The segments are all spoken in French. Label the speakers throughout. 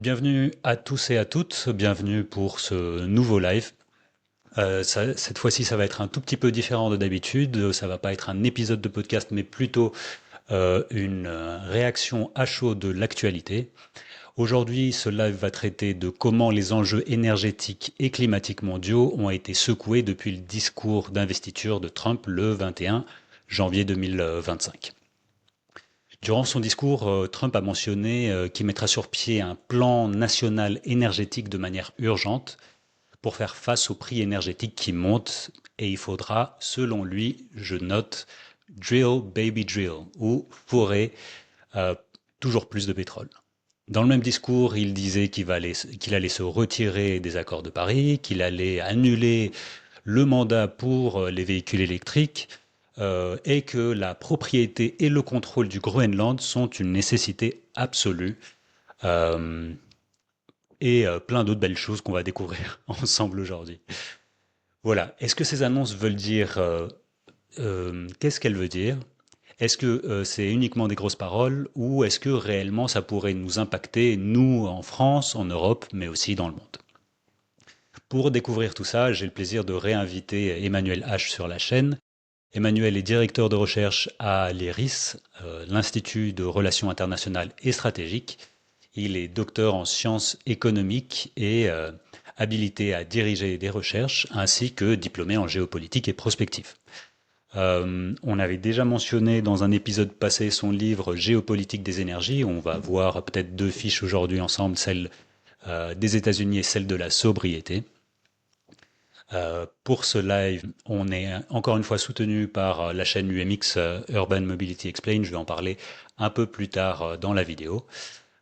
Speaker 1: Bienvenue à tous et à toutes, bienvenue pour ce nouveau live. Cette fois-ci, ça va être un tout petit peu différent de d'habitude. Ça va pas être un épisode de podcast, mais plutôt une réaction à chaud de l'actualité. Aujourd'hui, ce live va traiter de comment les enjeux énergétiques et climatiques mondiaux ont été secoués depuis le discours d'investiture de Trump le 21 janvier 2025. Durant son discours, Trump a mentionné qu'il mettra sur pied un plan national énergétique de manière urgente pour faire face aux prix énergétiques qui montent et il faudra, selon lui, je note, drill baby drill ou forer euh, toujours plus de pétrole. Dans le même discours, il disait qu'il allait se retirer des accords de Paris, qu'il allait annuler le mandat pour les véhicules électriques et que la propriété et le contrôle du Groenland sont une nécessité absolue. Euh, et plein d'autres belles choses qu'on va découvrir ensemble aujourd'hui. Voilà. Est-ce que ces annonces veulent dire qu'est-ce qu'elles veulent dire? Est-ce que c'est uniquement des grosses paroles ou est-ce que réellement ça pourrait nous impacter, nous en France, en Europe, mais aussi dans le monde? Pour découvrir tout ça, j'ai le plaisir de réinviter Emmanuel H sur la chaîne. Emmanuel est directeur de recherche à l'IRIS, l'Institut de Relations internationales et stratégiques. Il est docteur en sciences économiques et habilité à diriger des recherches, ainsi que diplômé en géopolitique et prospective. On avait déjà mentionné dans un épisode passé son livre Géopolitique des énergies. On va voir peut-être deux fiches aujourd'hui ensemble, celle des États-Unis et celle de la sobriété. Pour ce live, on est encore une fois soutenu par la chaîne UMX Urban Mobility Explained. Je vais en parler un peu plus tard dans la vidéo.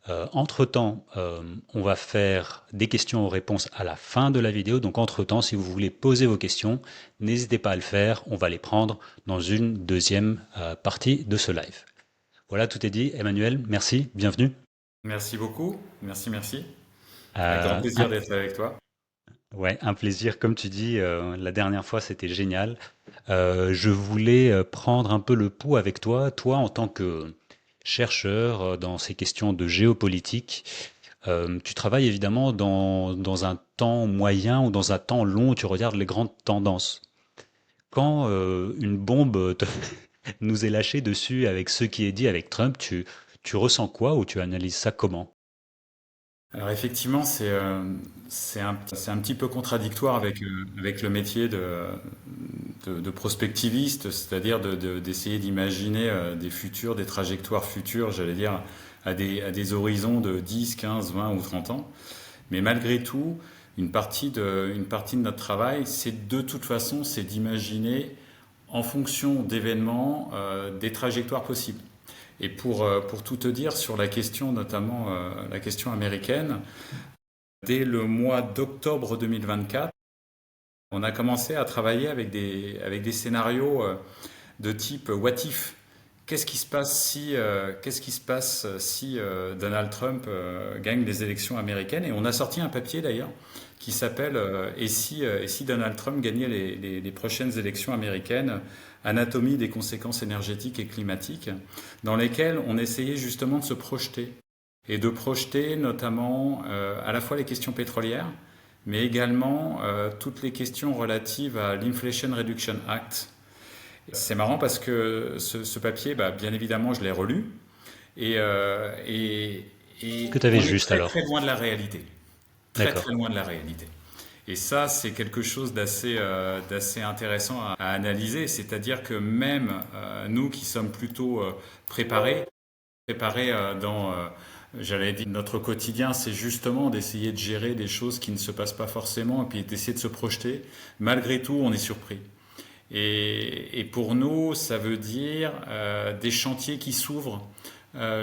Speaker 1: Entre-temps, on va faire des questions-réponses à la fin de la vidéo. Donc entre-temps, si vous voulez poser vos questions, n'hésitez pas à le faire. On va les prendre dans une deuxième partie de ce live. Voilà, tout est dit. Emmanuel, merci, bienvenue.
Speaker 2: Merci beaucoup. Merci, merci. Avec grand
Speaker 1: Euh,
Speaker 2: plaisir
Speaker 1: un,
Speaker 2: d'être avec toi.
Speaker 1: ouais, un plaisir. Comme tu dis, la dernière fois, c'était génial. Je voulais prendre un peu le pouls avec toi, toi en tant que chercheur dans ces questions de géopolitique. Tu travailles évidemment dans un temps moyen ou dans un temps long où tu regardes les grandes tendances. Quand une bombe nous est lâchée dessus avec ce qui est dit avec Trump, tu ressens quoi ou tu analyses ça comment?
Speaker 2: Alors effectivement, c'est un petit peu contradictoire avec le métier de prospectiviste, c'est-à-dire d'essayer d'imaginer des futurs, des trajectoires futures, j'allais dire, à des horizons de 10, 15, 20 ou 30 ans. Mais malgré tout, une partie de notre travail, c'est de toute façon, c'est d'imaginer en fonction d'événements des trajectoires possibles. Et pour tout te dire sur la question, notamment la question américaine, dès le mois d'octobre 2024, on a commencé à travailler avec des scénarios de type what if. Qu'est-ce qui se passe si Donald Trump gagne les élections américaines? Et on a sorti un papier d'ailleurs qui s'appelle et si Donald Trump gagnait les prochaines élections américaines, anatomie des conséquences énergétiques et climatiques, dans lesquelles on essayait justement de se projeter et de projeter notamment à la fois les questions pétrolières, mais également toutes les questions relatives à l'Inflation Reduction Act. C'est marrant parce que ce papier, bah, bien évidemment, je l'ai relu et, euh, et,
Speaker 1: Est-ce
Speaker 2: et
Speaker 1: que tu avais
Speaker 2: on est
Speaker 1: juste
Speaker 2: très
Speaker 1: alors?
Speaker 2: très loin de la réalité. Très
Speaker 1: D'accord.
Speaker 2: très loin de la réalité. Et ça, c'est quelque chose d'assez intéressant à analyser. C'est-à-dire que même nous qui sommes plutôt préparés j'allais dire, notre quotidien, c'est justement d'essayer de gérer des choses qui ne se passent pas forcément et puis d'essayer de se projeter. Malgré tout, on est surpris. Et pour nous, ça veut dire des chantiers qui s'ouvrent.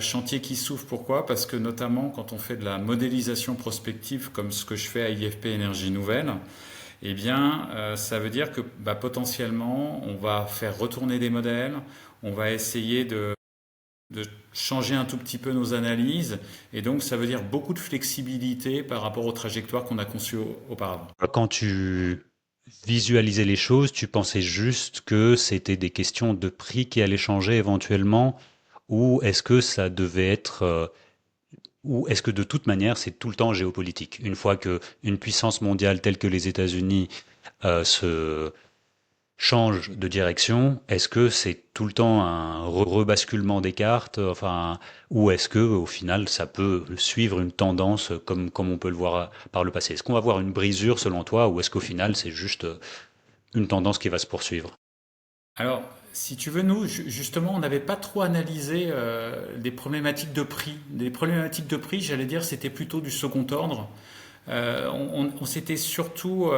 Speaker 2: Chantiers qui s'ouvrent, pourquoi? Parce que notamment quand on fait de la modélisation prospective, comme ce que je fais à IFP Énergie Nouvelle, eh bien, ça veut dire que bah, potentiellement, on va faire retourner des modèles, on va essayer de changer un tout petit peu nos analyses, et donc ça veut dire beaucoup de flexibilité par rapport aux trajectoires qu'on a conçues auparavant.
Speaker 1: Quand tu visualisais les choses, tu pensais juste que c'était des questions de prix qui allaient changer éventuellement, ou est-ce que ça devait être Ou est-ce que de toute manière, c'est tout le temps géopolitique? Une fois que une puissance mondiale telle que les États-Unis se change de direction, est-ce que c'est tout le temps un rebasculement des cartes, enfin, ou est-ce que au final ça peut suivre une tendance comme on peut le voir par le passé? Est-ce qu'on va voir une brisure selon toi, ou est-ce qu'au final c'est juste une tendance qui va se poursuivre?
Speaker 2: Alors, si tu veux, nous, justement, on n'avait pas trop analysé des problématiques de prix. Des problématiques de prix, j'allais dire, c'était plutôt du second ordre. On s'était surtout,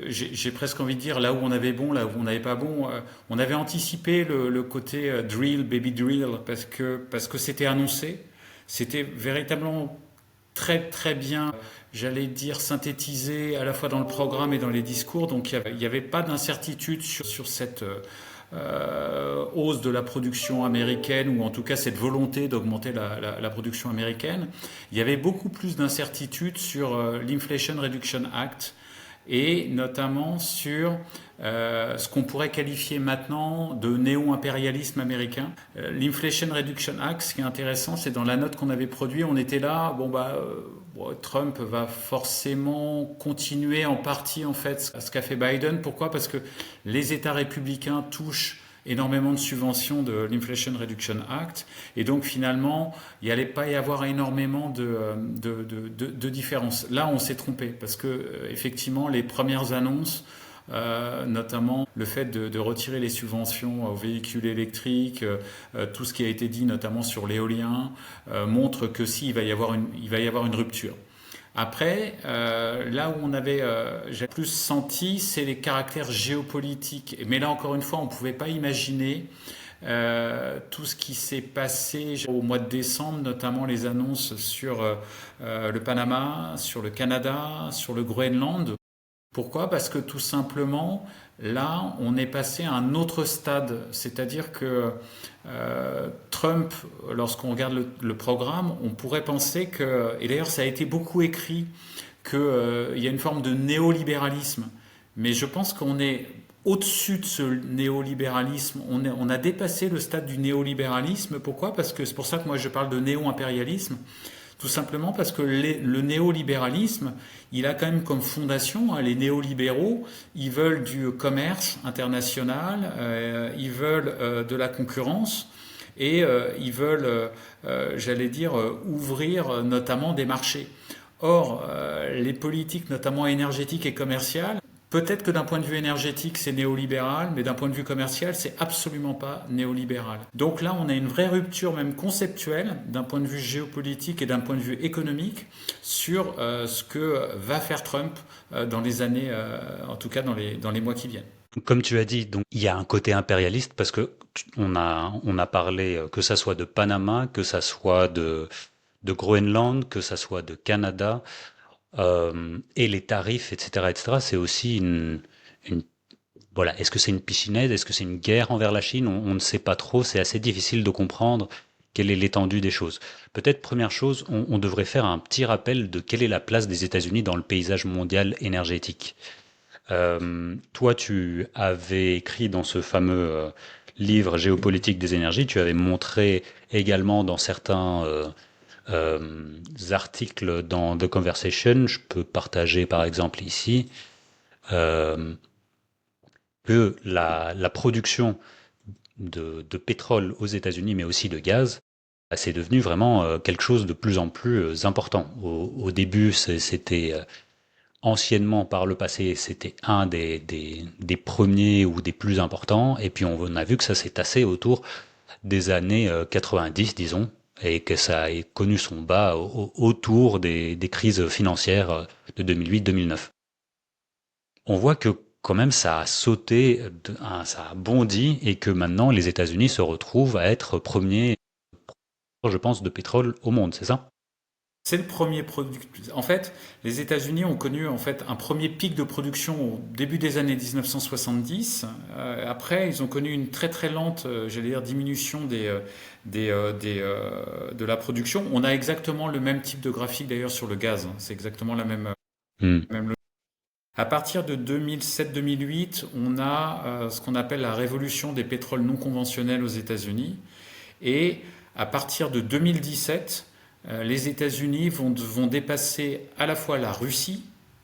Speaker 2: j'ai presque envie de dire, là où on avait bon, là où on n'avait pas bon, on avait anticipé le côté drill, baby drill, parce que c'était annoncé. C'était véritablement très très bien, j'allais dire, synthétisé à la fois dans le programme et dans les discours. Donc il n'y avait pas d'incertitude sur cette hausse de la production américaine, ou en tout cas cette volonté d'augmenter la production américaine. Il y avait beaucoup plus d'incertitude sur l'Inflation Reduction Act, et notamment sur ce qu'on pourrait qualifier maintenant de néo-impérialisme américain. L'Inflation Reduction Act, ce qui est intéressant, c'est dans la note qu'on avait produite, on était là, Trump va forcément continuer en partie en fait ce qu'a fait Biden. Pourquoi? Parce que les États républicains touchent énormément de subventions de l'Inflation Reduction Act, et donc finalement il n'allait pas y avoir énormément de différences. Là on s'est trompé, parce que effectivement les premières annonces, notamment le fait de retirer les subventions aux véhicules électriques, tout ce qui a été dit notamment sur l'éolien, montre que si, il va y avoir une rupture. Après, là où j'ai plus senti, c'est les caractères géopolitiques. Mais là, encore une fois, on ne pouvait pas imaginer tout ce qui s'est passé au mois de décembre, notamment les annonces sur le Panama, sur le Canada, sur le Groenland. Pourquoi? Parce que tout simplement, là, on est passé à un autre stade. C'est-à-dire que Trump, lorsqu'on regarde le programme, on pourrait penser que, et d'ailleurs ça a été beaucoup écrit, qu'il y a une forme de néolibéralisme. Mais je pense qu'on est au-dessus de ce néolibéralisme. On a dépassé le stade du néolibéralisme. Pourquoi? Parce que c'est pour ça que moi je parle de néo-impérialisme. Tout simplement parce que le néolibéralisme, il a quand même comme fondation, les néolibéraux, ils veulent du commerce international, ils veulent de la concurrence, et ils veulent, j'allais dire, ouvrir notamment des marchés. Or, les politiques, notamment énergétiques et commerciales, peut-être que d'un point de vue énergétique, c'est néolibéral, mais d'un point de vue commercial, c'est absolument pas néolibéral. Donc là, on a une vraie rupture, même conceptuelle, d'un point de vue géopolitique et d'un point de vue économique, sur ce que va faire Trump dans les années, en tout cas dans les mois qui viennent.
Speaker 1: Comme tu as dit, donc il y a un côté impérialiste parce que on a parlé que ça soit de Panama, que ça soit de Groenland, que ça soit de Canada, et les tarifs, etc., etc. C'est aussi une voilà. Est-ce que c'est une pichinette? Est-ce que c'est une guerre envers la Chine? On ne sait pas trop. C'est assez difficile de comprendre quelle est l'étendue des choses. Peut-être première chose, on devrait faire un petit rappel de quelle est la place des États-Unis dans le paysage mondial énergétique. Toi, tu avais écrit dans ce fameux livre Géopolitique des énergies, tu avais montré également dans certains articles dans The Conversation, je peux partager par exemple ici, euh, que la production de pétrole aux États-Unis, mais aussi de gaz, c'est devenu vraiment quelque chose de plus en plus important. Au début, c'était anciennement, par le passé, c'était un des premiers ou des plus importants, et puis on a vu que ça s'est tassé autour des années 90, disons, et que ça a connu son bas autour des crises financières de 2008-2009. On voit que quand même ça a sauté, ça a bondi, et que maintenant les États-Unis se retrouvent à être premiers, je pense, de pétrole au monde, c'est ça?
Speaker 2: C'est le premier produit. En fait, les États-Unis ont connu en fait un premier pic de production au début des années 1970. Après, ils ont connu une très très lente, j'allais dire, diminution de la production. On a exactement le même type de graphique d'ailleurs sur le gaz, hein. C'est exactement la
Speaker 1: Hmm.
Speaker 2: même. À partir de 2007-2008, on a ce qu'on appelle la révolution des pétroles non conventionnels aux États-Unis. Et à partir de 2017, les États-Unis vont dépasser à la fois la Russie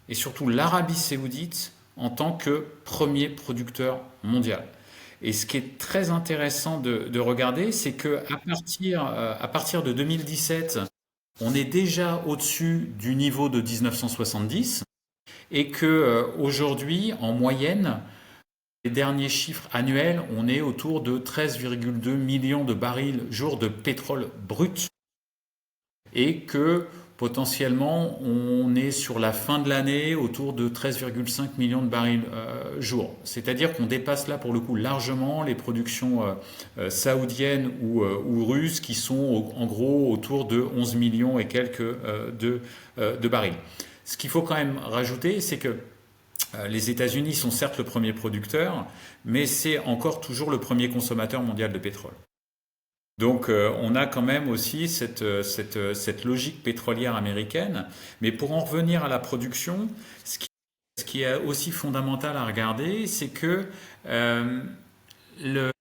Speaker 2: et surtout l'Arabie saoudite en tant que premier producteur mondial. Et ce qui est très intéressant de regarder, c'est à partir de 2017, on est déjà au-dessus du niveau de 1970 et que aujourd'hui, en moyenne, les derniers chiffres annuels, on est autour de 13,2 millions de barils jour de pétrole brut et que potentiellement on est sur la fin de l'année autour de 13,5 millions de barils jour. C'est-à-dire qu'on dépasse là pour le coup largement les productions saoudiennes ou russes qui sont en gros autour de 11 millions et quelques de barils. Ce qu'il faut quand même rajouter, c'est que les États-Unis sont certes le premier producteur, mais c'est encore toujours le premier consommateur mondial de pétrole. Donc on a quand même aussi cette logique pétrolière américaine. Mais pour en revenir à la production, ce qui est aussi fondamental à regarder, c'est que euh, le-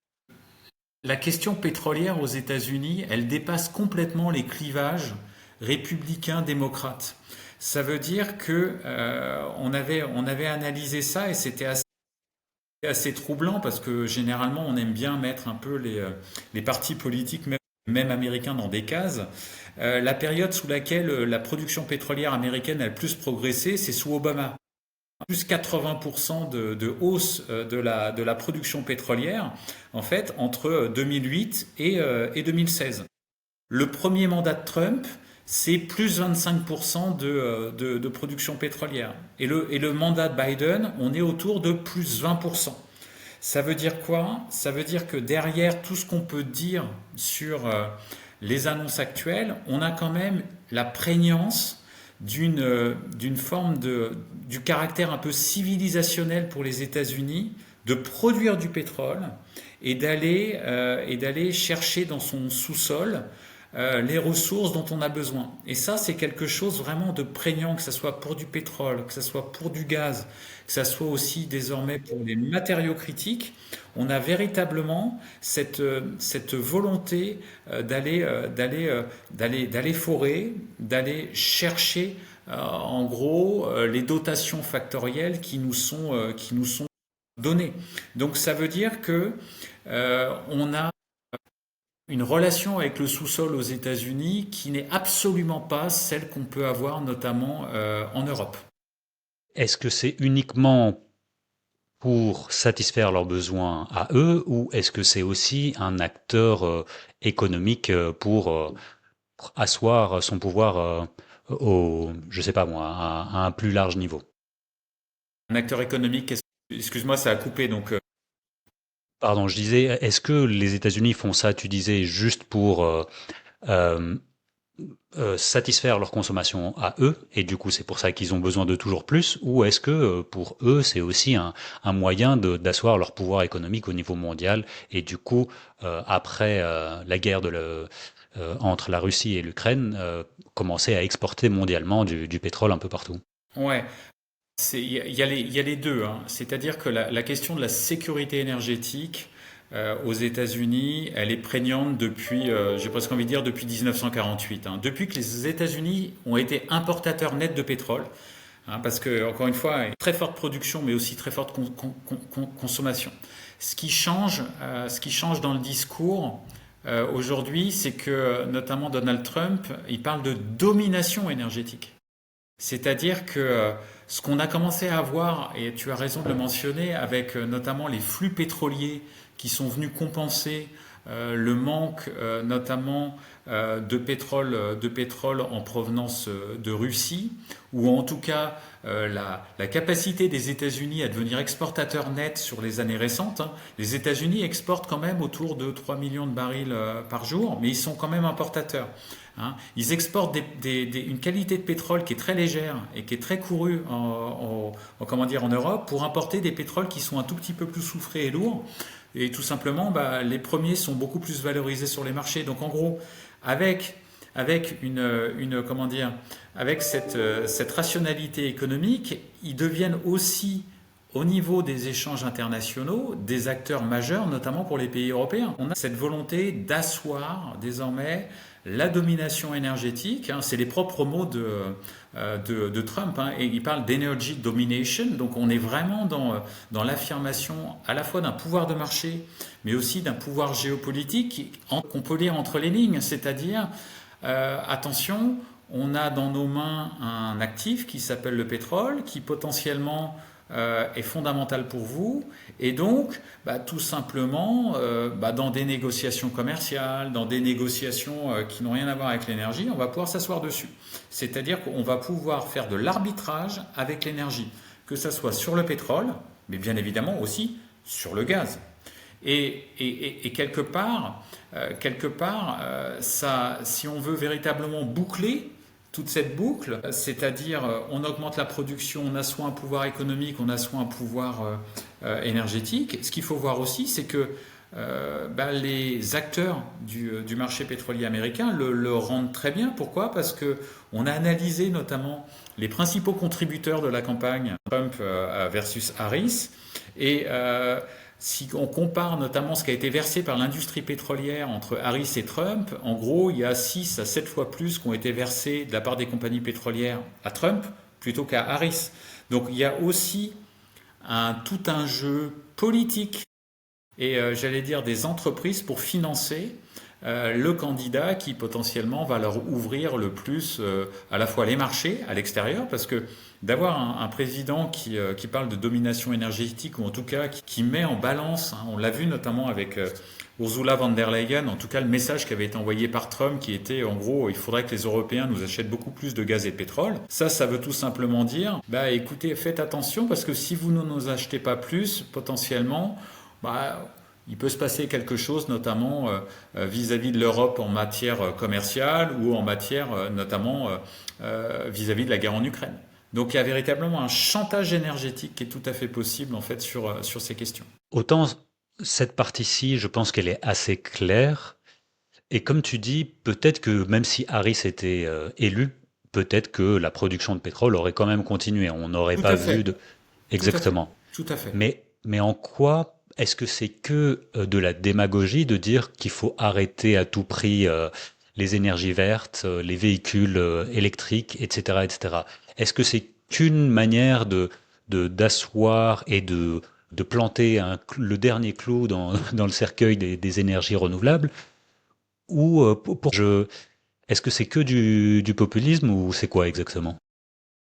Speaker 2: la question pétrolière aux États-Unis, elle dépasse complètement les clivages républicains-démocrates. Ça veut dire que on avait analysé ça et c'était assez troublant parce que généralement on aime bien mettre un peu les partis politiques, même américains, dans des cases. La période sous laquelle la production pétrolière américaine a le plus progressé, c'est sous Obama. Plus 80% de hausse de la production pétrolière, en fait, entre 2008 et 2016. Le premier mandat de Trump, c'est plus 25% de production pétrolière. Et le mandat de Biden, on est autour de plus 20%. Ça veut dire quoi? Ça veut dire que derrière tout ce qu'on peut dire sur les annonces actuelles, on a quand même la prégnance d'une forme du caractère un peu civilisationnel pour les États-Unis de produire du pétrole et d'aller chercher dans son sous-sol les ressources dont on a besoin. Et ça, c'est quelque chose vraiment de prégnant, que ce soit pour du pétrole, que ce soit pour du gaz, que ce soit aussi désormais pour les matériaux critiques. On a véritablement cette volonté d'aller forer, d'aller chercher en gros les dotations factorielles qui nous sont données. Donc ça veut dire que on a une relation avec le sous-sol aux États-Unis qui n'est absolument pas celle qu'on peut avoir notamment en Europe.
Speaker 1: Est-ce que c'est uniquement pour satisfaire leurs besoins à eux ou est-ce que c'est aussi un acteur économique pour asseoir son pouvoir je sais pas moi, à un plus large niveau?
Speaker 2: Un acteur économique, excuse-moi, ça a coupé, donc
Speaker 1: Pardon, je disais, est-ce que les États-Unis font ça, tu disais, juste pour euh, satisfaire leur consommation à eux, et du coup c'est pour ça qu'ils ont besoin de toujours plus, ou est-ce que pour eux c'est aussi un moyen d'asseoir leur pouvoir économique au niveau mondial, et du coup après la guerre entre la Russie et l'Ukraine, commencer à exporter mondialement du pétrole un peu partout?
Speaker 2: ouais, il y a les deux, hein. C'est-à-dire que la question de la sécurité énergétique aux États-Unis, elle est prégnante depuis, j'ai presque envie de dire, depuis 1948, hein. Depuis que les États-Unis ont été importateurs nets de pétrole, hein, parce que, encore une fois, très forte production, mais aussi très forte consommation. Ce qui change dans le discours aujourd'hui, c'est que notamment Donald Trump, il parle de domination énergétique. C'est-à-dire que ce qu'on a commencé à voir, et tu as raison de le mentionner, avec notamment les flux pétroliers qui sont venus compenser le manque notamment de pétrole en provenance de Russie, ou en tout cas la capacité des États-Unis à devenir exportateurs nets sur les années récentes, hein. Les États-Unis exportent quand même autour de 3 millions de barils par jour, mais ils sont quand même importateurs, hein. Ils exportent une qualité de pétrole qui est très légère et qui est très courue comment dire, en Europe pour importer des pétroles qui sont un tout petit peu plus soufrés et lourds. Et tout simplement, bah, les premiers sont beaucoup plus valorisés sur les marchés. Donc en gros, avec, comment dire, avec cette rationalité économique, ils deviennent aussi, au niveau des échanges internationaux, des acteurs majeurs, notamment pour les pays européens. On a cette volonté d'asseoir désormais la domination énergétique, hein, c'est les propres mots de Trump, hein, et il parle d'energy domination, donc on est vraiment dans l'affirmation à la fois d'un pouvoir de marché, mais aussi d'un pouvoir géopolitique qu'on peut lire entre les lignes, c'est-à-dire, attention, on a dans nos mains un actif qui s'appelle le pétrole, qui potentiellement est fondamental pour vous. Et donc, tout simplement, dans des négociations commerciales, dans des négociations qui n'ont rien à voir avec l'énergie, on va pouvoir s'asseoir dessus. C'est-à-dire qu'on va pouvoir faire de l'arbitrage avec l'énergie, que ça soit sur le pétrole, mais bien évidemment aussi sur le gaz. Et quelque part, ça, si on veut véritablement boucler toute cette boucle, c'est-à-dire on augmente la production, on a soit un pouvoir économique, on a soit un pouvoir énergétique. Ce qu'il faut voir aussi, c'est que les acteurs du marché pétrolier américain le rendent très bien. Pourquoi? Parce que on a analysé notamment les principaux contributeurs de la campagne Trump versus Harris, et si on compare notamment ce qui a été versé par l'industrie pétrolière entre Harris et Trump, en gros, il y a 6 à 7 fois plus qui ont été versés de la part des compagnies pétrolières à Trump plutôt qu'à Harris. Donc il y a aussi tout un jeu politique et j'allais dire des entreprises pour financer le candidat qui potentiellement va leur ouvrir le plus à la fois les marchés à l'extérieur, parce que d'avoir un président qui parle de domination énergétique, ou en tout cas qui met en balance, hein, on l'a vu notamment avec Ursula von der Leyen, en tout cas le message qui avait été envoyé par Trump qui était en gros il faudrait que les Européens nous achètent beaucoup plus de gaz et de pétrole. Ça veut tout simplement dire écoutez, faites attention, parce que si vous ne nous achetez pas plus, potentiellement il peut se passer quelque chose, notamment vis-à-vis de l'Europe en matière commerciale, ou en matière notamment vis-à-vis de la guerre en Ukraine. Donc il y a véritablement un chantage énergétique qui est tout à fait possible en fait sur ces questions.
Speaker 1: Autant cette partie-ci, je pense qu'elle est assez claire. Et comme tu dis, peut-être que même si Harris était élu, peut-être que la production de pétrole aurait quand même continué. On n'aurait
Speaker 2: Tout
Speaker 1: pas
Speaker 2: à
Speaker 1: vu
Speaker 2: fait,
Speaker 1: de...
Speaker 2: tout à fait,
Speaker 1: Exactement.
Speaker 2: tout à fait.
Speaker 1: Mais en quoi est-ce que c'est que de la démagogie de dire qu'il faut arrêter à tout prix les énergies vertes, les véhicules électriques, etc., etc. Est-ce que c'est qu'une manière d'asseoir et de planter le dernier clou dans le cercueil des énergies renouvelables, ou est-ce que c'est que du populisme, ou c'est quoi exactement?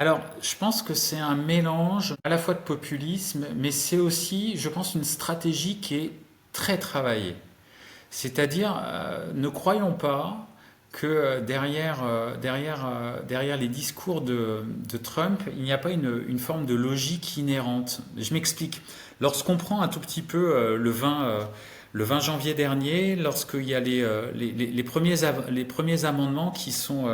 Speaker 2: Alors, je pense que c'est un mélange à la fois de populisme, mais c'est aussi, je pense, une stratégie qui est très travaillée. C'est-à-dire, ne croyons pas que derrière les discours de Trump, il n'y a pas une forme de logique inhérente. Je m'explique. Lorsqu'on prend un tout petit peu le 20 janvier dernier, lorsqu'il y a les premiers amendements qui sont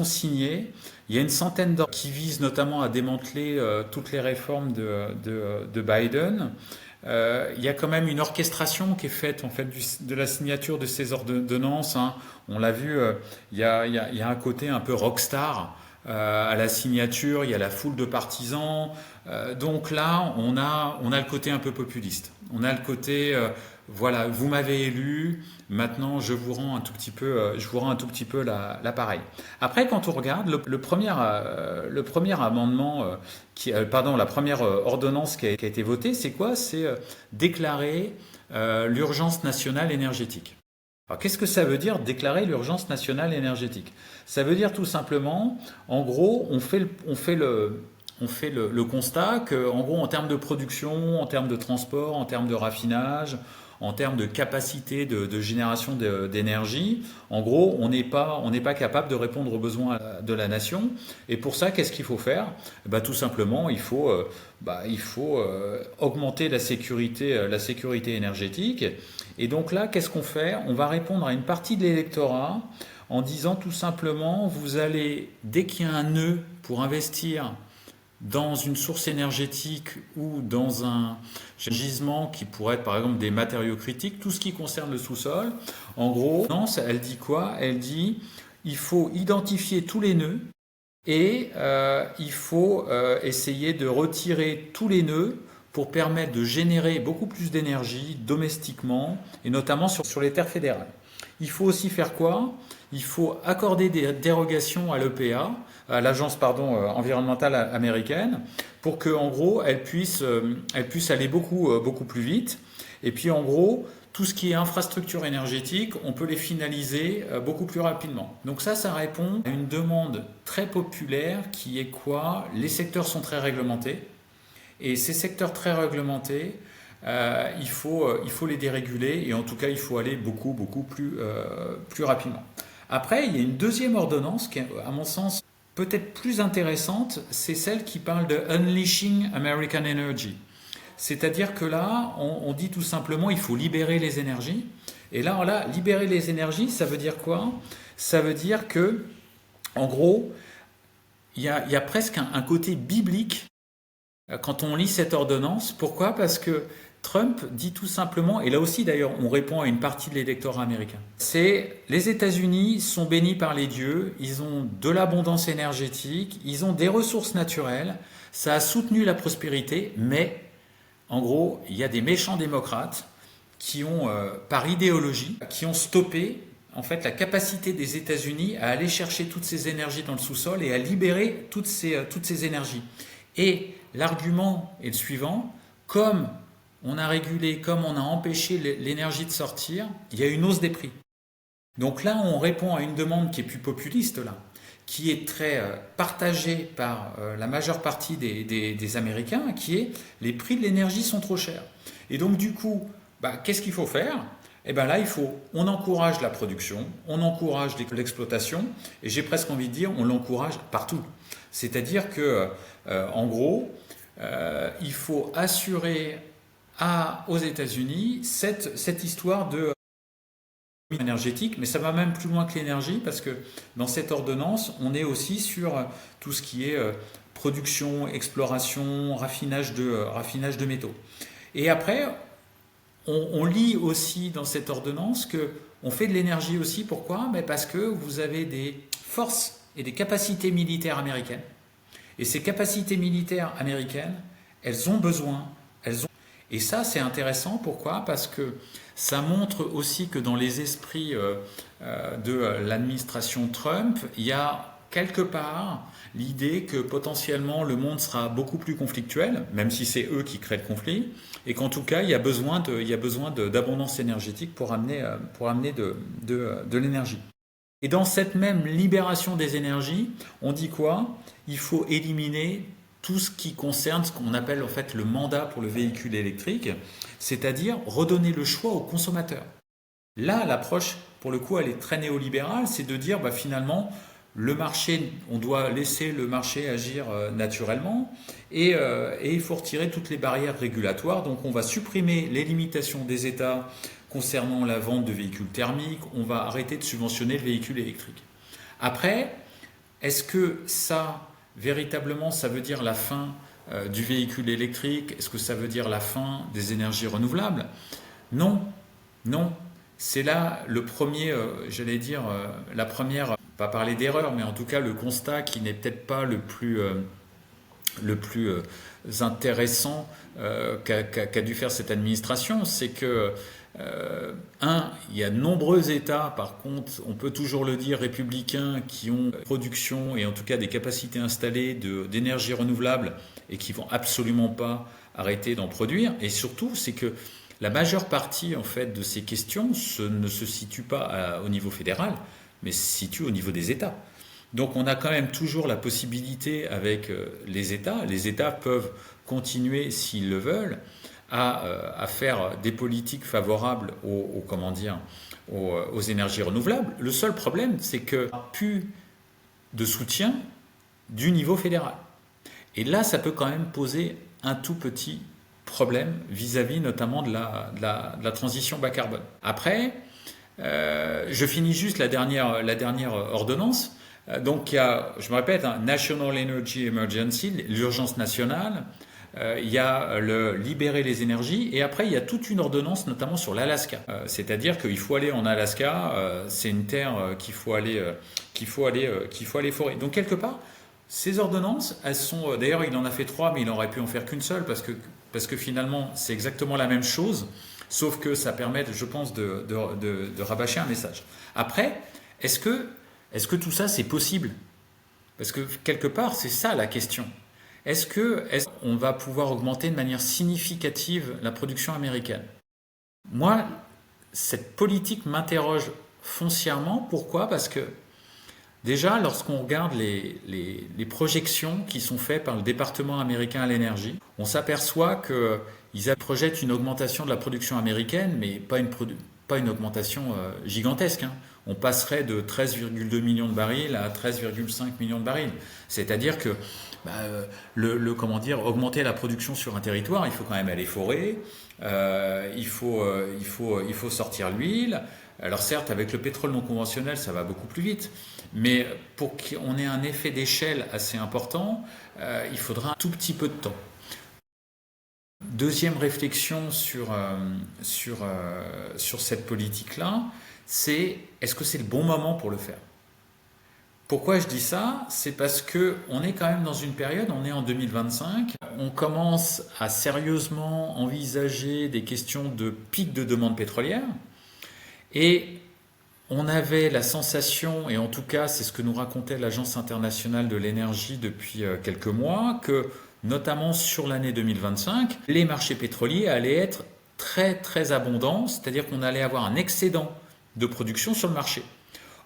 Speaker 2: signés, il y a une centaine d'ordres qui visent notamment à démanteler toutes les réformes de Biden. Il y a quand même une orchestration qui est faite en fait de la signature de ces ordonnances, hein. On l'a vu, il y a un côté un peu rockstar à la signature, il y a la foule de partisans. Donc là, on a le côté un peu populiste. On a le côté, voilà, vous m'avez élu, maintenant je vous rends un tout petit peu l'appareil. Après, quand on regarde le premier amendement, la première ordonnance qui a été votée, c'est quoi? C'est déclarer l'urgence nationale énergétique. Alors, qu'est-ce que ça veut dire déclarer l'urgence nationale énergétique? Ça veut dire tout simplement, en gros, on fait le constat que, en gros, en termes de production, en termes de transport, en termes de raffinage, en termes de capacité de génération d'énergie, en gros, on n'est pas capable de répondre aux besoins de la nation. Et pour ça, qu'est-ce qu'il faut faire? Tout simplement, il faut augmenter la sécurité énergétique. Et donc là, qu'est-ce qu'on fait? On va répondre à une partie de l'électorat en disant tout simplement, vous allez, dès qu'il y a un nœud pour investir dans une source énergétique ou dans un gisement qui pourrait être par exemple des matériaux critiques, tout ce qui concerne le sous-sol, en gros, elle dit quoi? Elle dit il faut identifier tous les nœuds et il faut essayer de retirer tous les nœuds pour permettre de générer beaucoup plus d'énergie domestiquement et notamment sur les terres fédérales. il faut aussi faire quoi? Il faut accorder des dérogations à l'EPA, à l'agence environnementale américaine, pour que en gros elle puisse aller beaucoup plus vite. Et puis en gros, tout ce qui est infrastructure énergétique, on peut les finaliser beaucoup plus rapidement. Donc ça répond à une demande très populaire qui est quoi? Les secteurs sont très réglementés. Et ces secteurs très réglementés, il faut les déréguler et en tout cas il faut aller beaucoup plus rapidement. Après, il y a une deuxième ordonnance qui est à mon sens peut-être plus intéressante, c'est celle qui parle de Unleashing American Energy. C'est-à-dire que là, on dit tout simplement il faut libérer les énergies. Et là, libérer les énergies, ça veut dire quoi? Ça veut dire que, en gros, il y a presque un côté biblique quand on lit cette ordonnance. Pourquoi? Parce que Trump dit tout simplement, et là aussi d'ailleurs on répond à une partie de l'électorat américain, c'est les États-Unis sont bénis par les dieux, ils ont de l'abondance énergétique, ils ont des ressources naturelles, ça a soutenu la prospérité, mais en gros il y a des méchants démocrates qui ont, par idéologie, qui ont stoppé en fait la capacité des États-Unis à aller chercher toutes ces énergies dans le sous-sol et à libérer toutes ces énergies. Et l'argument est le suivant, comme on a régulé, comme on a empêché l'énergie de sortir, il y a une hausse des prix. Donc là, on répond à une demande qui est plus populiste, là, qui est très partagée par la majeure partie des Américains, qui est les prix de l'énergie sont trop chers. Et donc du coup, qu'est-ce qu'il faut faire? Et bien là, on encourage la production, on encourage l'exploitation, et j'ai presque envie de dire, on l'encourage partout. C'est-à-dire que, en gros, il faut assurer aux États-Unis cette histoire de énergétique, mais ça va même plus loin que l'énergie parce que dans cette ordonnance, on est aussi sur tout ce qui est production, exploration, raffinage de métaux. Et après, on lit aussi dans cette ordonnance que on fait de l'énergie aussi. Pourquoi? Parce que vous avez des forces et des capacités militaires américaines. Et ces capacités militaires américaines, elles ont besoin. Et ça, c'est intéressant. Pourquoi? Parce que ça montre aussi que dans les esprits de l'administration Trump, il y a quelque part l'idée que potentiellement le monde sera beaucoup plus conflictuel, même si c'est eux qui créent le conflit, et qu'en tout cas, il y a besoin d'abondance énergétique pour amener de l'énergie. Et dans cette même libération des énergies, on dit quoi? Il faut éliminer tout ce qui concerne ce qu'on appelle en fait le mandat pour le véhicule électrique, c'est-à-dire redonner le choix aux consommateurs. Là, l'approche, pour le coup, elle est très néolibérale, c'est de dire finalement, le marché, on doit laisser le marché agir naturellement et il faut retirer toutes les barrières régulatoires. Donc on va supprimer les limitations des États concernant la vente de véhicules thermiques, on va arrêter de subventionner le véhicule électrique. Après, est-ce que ça, véritablement, ça veut dire la fin du véhicule électrique? Est-ce que ça veut dire la fin des énergies renouvelables? Non, non. C'est là le premier, la première, pas parler d'erreur, mais en tout cas le constat qui n'est peut-être pas le plus intéressant qu'a dû faire cette administration, c'est que il y a de nombreux États, par contre, on peut toujours le dire, républicains, qui ont production et en tout cas des capacités installées d'énergie renouvelable et qui vont absolument pas arrêter d'en produire. Et surtout, c'est que la majeure partie en fait de ces questions ne se situe pas au niveau fédéral, mais se situe au niveau des États. Donc on a quand même toujours la possibilité avec les États. Les États peuvent continuer, s'ils le veulent, à faire des politiques favorables aux énergies renouvelables. Le seul problème, c'est qu'il n'y a plus de soutien du niveau fédéral. Et là, ça peut quand même poser un tout petit problème vis-à-vis notamment de la transition bas carbone. Après, je finis juste la dernière ordonnance. Donc il y a, je me répète, National Energy Emergency, l'urgence nationale. Il y a le libérer les énergies et après il y a toute une ordonnance notamment sur l'Alaska. C'est-à-dire qu'il faut aller en Alaska, c'est une terre qu'il faut aller forer. Donc quelque part, ces ordonnances, elles sont, d'ailleurs il en a fait 3 mais il n'aurait pu en faire qu'une seule parce que finalement c'est exactement la même chose. Sauf que ça permet, je pense, de rabâcher un message. Après, est-ce que, est-ce que tout ça, c'est possible? Parce que quelque part, c'est ça la question. Est-ce qu'on va pouvoir augmenter de manière significative la production américaine? Moi, cette politique m'interroge foncièrement. Pourquoi? Parce que déjà, lorsqu'on regarde les projections qui sont faites par le département américain à l'énergie, on s'aperçoit qu'ils projettent une augmentation de la production américaine, mais pas une augmentation gigantesque, hein. On passerait de 13,2 millions de barils à 13,5 millions de barils. C'est-à-dire que comment dire, augmenter la production sur un territoire, il faut quand même aller forer, il faut sortir l'huile. Alors certes, avec le pétrole non conventionnel, ça va beaucoup plus vite, mais pour qu'on ait un effet d'échelle assez important, il faudra un tout petit peu de temps. Deuxième réflexion sur cette politique-là, c'est est-ce que c'est le bon moment pour le faire? Pourquoi je dis ça? C'est parce que on est quand même dans une période, on est en 2025, on commence à sérieusement envisager des questions de pic de demande pétrolière, et on avait la sensation, et en tout cas c'est ce que nous racontait l'Agence internationale de l'énergie depuis quelques mois, que notamment sur l'année 2025, les marchés pétroliers allaient être très très abondants, c'est-à-dire qu'on allait avoir un excédent de production sur le marché.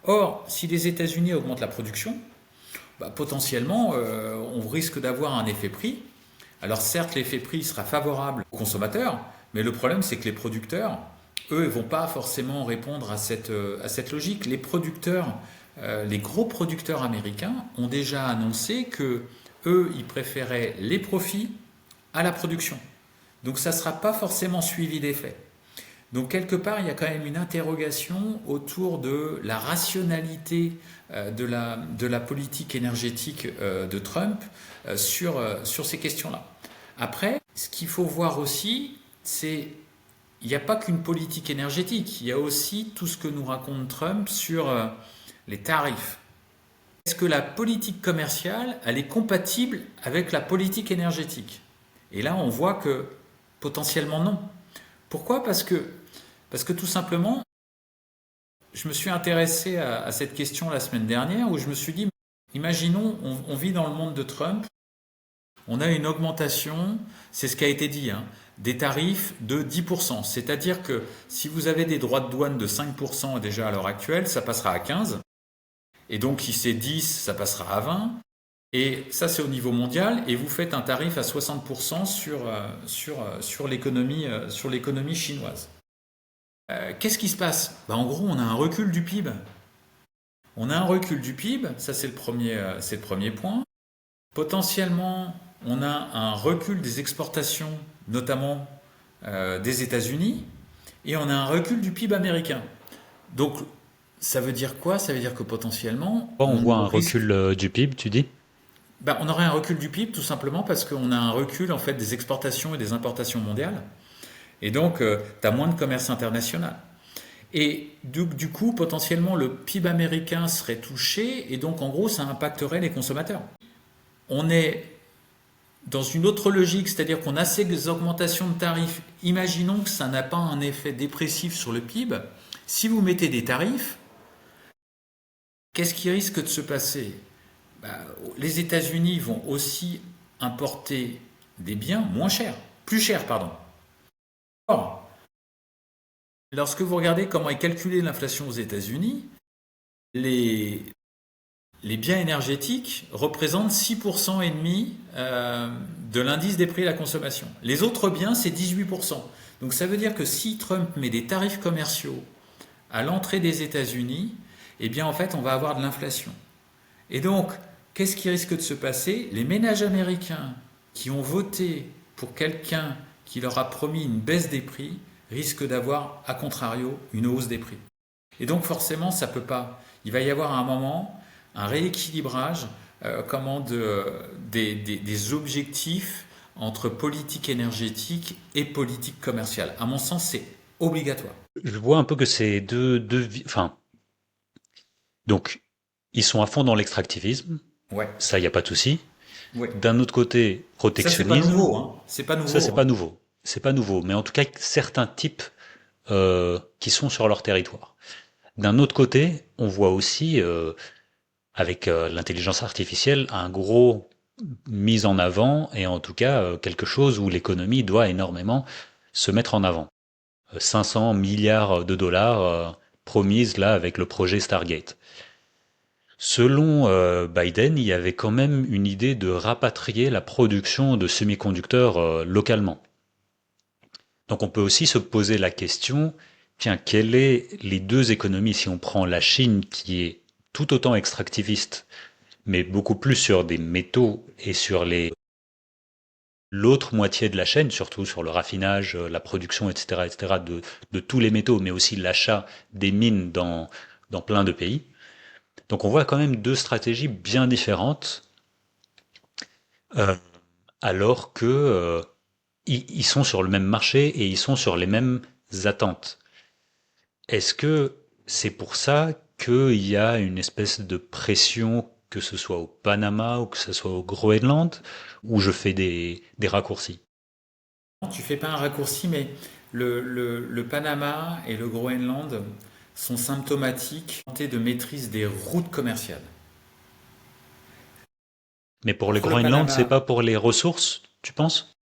Speaker 2: Or, si les États-Unis augmentent la production, potentiellement, on risque d'avoir un effet prix. Alors certes, l'effet prix sera favorable aux consommateurs, mais le problème, c'est que les producteurs, eux, ne vont pas forcément répondre à cette logique. Les producteurs, les gros producteurs américains ont déjà annoncé que eux, ils préféraient les profits à la production. Donc ça ne sera pas forcément suivi d'effet. Donc quelque part, il y a quand même une interrogation autour de la rationalité de la politique énergétique de Trump sur ces questions-là. Après, ce qu'il faut voir aussi, c'est il n'y a pas qu'une politique énergétique, il y a aussi tout ce que nous raconte Trump sur les tarifs. Est-ce que la politique commerciale, elle est compatible avec la politique énergétique? Et là, on voit que potentiellement non. Pourquoi? Parce que tout simplement, je me suis intéressé à cette question la semaine dernière où je me suis dit, imaginons, on vit dans le monde de Trump, on a une augmentation, c'est ce qui a été dit, hein, des tarifs de 10%. C'est-à-dire que si vous avez des droits de douane de 5% déjà à l'heure actuelle, ça passera à 15%. Et donc si c'est 10, ça passera à 20%. Et ça, c'est au niveau mondial. Et vous faites un tarif à 60% sur l'économie chinoise. Qu'est-ce qui se passe? En gros, on a un recul du PIB. On a un recul du PIB, ça c'est le premier point. Potentiellement, on a un recul des exportations, notamment des États-Unis, et on a un recul du PIB américain. Donc, ça veut dire quoi? Ça veut dire que potentiellement,
Speaker 1: On voit un recul du PIB, tu dis?
Speaker 2: On aurait un recul du PIB tout simplement parce qu'on a un recul en fait des exportations et des importations mondiales. Et donc, tu as moins de commerce international. Et du coup, potentiellement, le PIB américain serait touché et donc, en gros, ça impacterait les consommateurs. On est dans une autre logique, c'est-à-dire qu'on a ces augmentations de tarifs. Imaginons que ça n'a pas un effet dépressif sur le PIB. Si vous mettez des tarifs, qu'est-ce qui risque de se passer? Les États-Unis vont aussi importer des biens plus chers, pardon. Or, lorsque vous regardez comment est calculée l'inflation aux États-Unis, les biens énergétiques représentent 6% et demi de l'indice des prix à la consommation. Les autres biens, c'est 18%. Donc ça veut dire que si Trump met des tarifs commerciaux à l'entrée des États-Unis, eh bien en fait, on va avoir de l'inflation. Et donc, qu'est-ce qui risque de se passer? Les ménages américains qui ont voté pour quelqu'un qui leur a promis une baisse des prix risquent d'avoir, à contrario, une hausse des prix. Et donc forcément, ça peut pas. Il va y avoir à un moment un rééquilibrage des objectifs entre politique énergétique et politique commerciale. À mon sens, c'est obligatoire.
Speaker 1: Je vois un peu que c'est enfin, donc, ils sont à fond dans l'extractivisme.
Speaker 2: Ouais.
Speaker 1: Ça, il n'y a pas de souci.
Speaker 2: Ouais.
Speaker 1: D'un autre côté,
Speaker 2: Ça, c'est pas
Speaker 1: protectionnisme.
Speaker 2: nouveau, hein. C'est pas nouveau.
Speaker 1: Ça, c'est pas nouveau. c'est pas nouveau, mais en tout cas certains types qui sont sur leur territoire. D'un autre côté, on voit aussi avec l'intelligence artificielle un gros mise en avant et en tout cas quelque chose où l'économie doit énormément se mettre en avant. 500 milliards de dollars promises là avec le projet Stargate. Selon Biden, il y avait quand même une idée de rapatrier la production de semi-conducteurs localement. Donc on peut aussi se poser la question, tiens, quelles sont les deux économies si on prend la Chine qui est tout autant extractiviste, mais beaucoup plus sur des métaux et sur l'autre moitié de la chaîne, surtout sur le raffinage, la production, etc., de tous les métaux, mais aussi l'achat des mines dans plein de pays. Donc on voit quand même deux stratégies bien différentes, euh, alors que ils sont sur le même marché et ils sont sur les mêmes attentes. Est-ce que c'est pour ça qu'il y a une espèce de pression, que ce soit au Panama ou que ce soit au Groenland, où je fais des raccourcis?
Speaker 2: Tu fais pas un raccourci, mais le Panama et le Groenland sont symptomatiques de maîtrise des routes commerciales.
Speaker 1: Mais pour le
Speaker 2: Pour le
Speaker 1: Groenland, c'est
Speaker 2: Panama,
Speaker 1: pas pour les ressources, tu penses?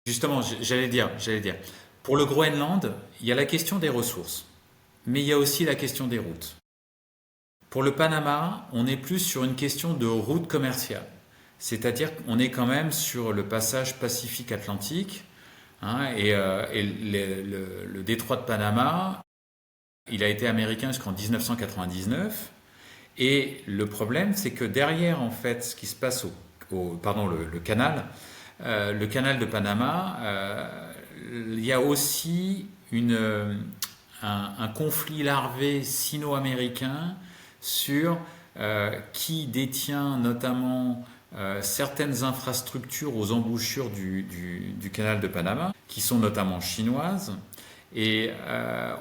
Speaker 2: justement, j'allais dire, pour le Groenland, il y a la question des ressources, mais il y a aussi la question des routes. Pour le Panama, on est plus sur une question de route commerciale. C'est-à-dire qu'on est quand même sur le passage Pacifique-Atlantique, hein, et le détroit de Panama, il a été américain jusqu'en 1999. Et le problème, c'est que derrière, en fait, ce qui se passe pardon, le canal de Panama, il y a aussi un conflit larvé sino-américain sur qui détient notamment certaines infrastructures aux embouchures du canal de Panama, qui sont notamment chinoises. Et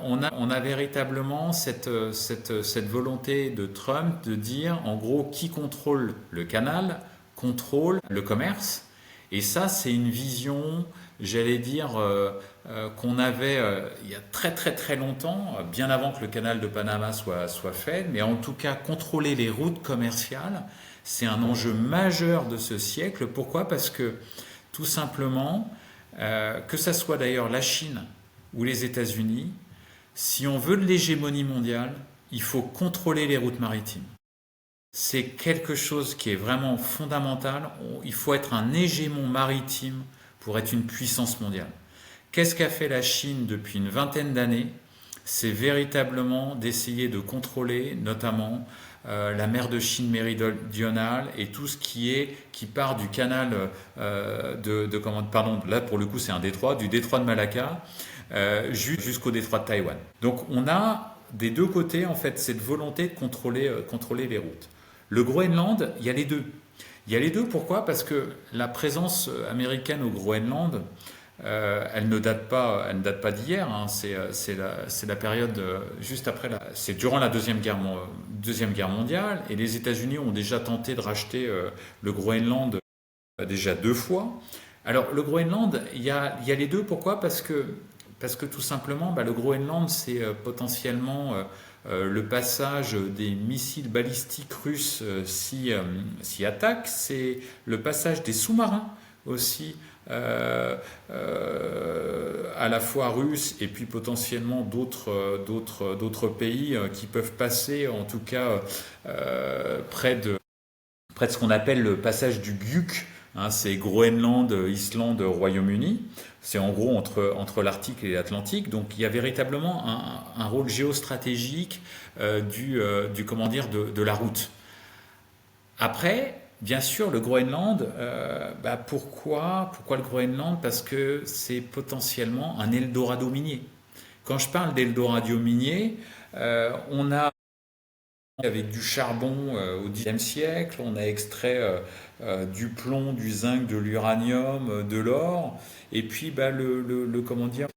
Speaker 2: on a véritablement cette volonté de Trump de dire, en gros, qui contrôle le canal contrôle le commerce. Et ça, c'est une vision, j'allais dire, qu'on avait il y a très très très longtemps, bien avant que le canal de Panama soit fait. Mais en tout cas, contrôler les routes commerciales, c'est un enjeu majeur de ce siècle. Pourquoi? Parce que tout simplement, que ça soit d'ailleurs la Chine ou les États-Unis, si on veut de l'hégémonie mondiale, il faut contrôler les routes maritimes. C'est quelque chose qui est vraiment fondamental. Il faut être un hégémon maritime pour être une puissance mondiale. Qu'est-ce qu'a fait la Chine depuis une vingtaine d'années? C'est véritablement d'essayer de contrôler notamment la mer de Chine méridionale et tout ce qui part du canal pardon, là pour le coup c'est un détroit, du détroit de Malacca jusqu'au détroit de Taïwan. Donc on a des deux côtés en fait cette volonté de contrôler les routes. Le Groenland, il y a les deux. Il y a les deux, pourquoi? Parce que la présence américaine au Groenland, elle ne date pas d'hier. Hein. C'est la période juste après c'est durant la deuxième guerre mondiale, et les États-Unis ont déjà tenté de racheter le Groenland déjà deux fois. Alors le Groenland, il y a les deux. Pourquoi? Parce que tout simplement, le Groenland, c'est potentiellement le passage des missiles balistiques russes s'y attaquent. C'est le passage des sous-marins aussi, à la fois russes et puis potentiellement d'autres pays qui peuvent passer, en tout cas près de ce qu'on appelle le passage du Guyuk. Hein, c'est Groenland, Islande, Royaume-Uni. C'est en gros entre l'Arctique et l'Atlantique. Donc il y a véritablement un rôle géostratégique comment dire, de la route. Après, bien sûr, le Groenland, pourquoi le Groenland? Parce que c'est potentiellement un Eldorado minier. Quand je parle d'Eldorado minier, on a avec du charbon au Xe siècle, on a extrait du plomb, du zinc, de l'uranium, de l'or, et puis comment dire,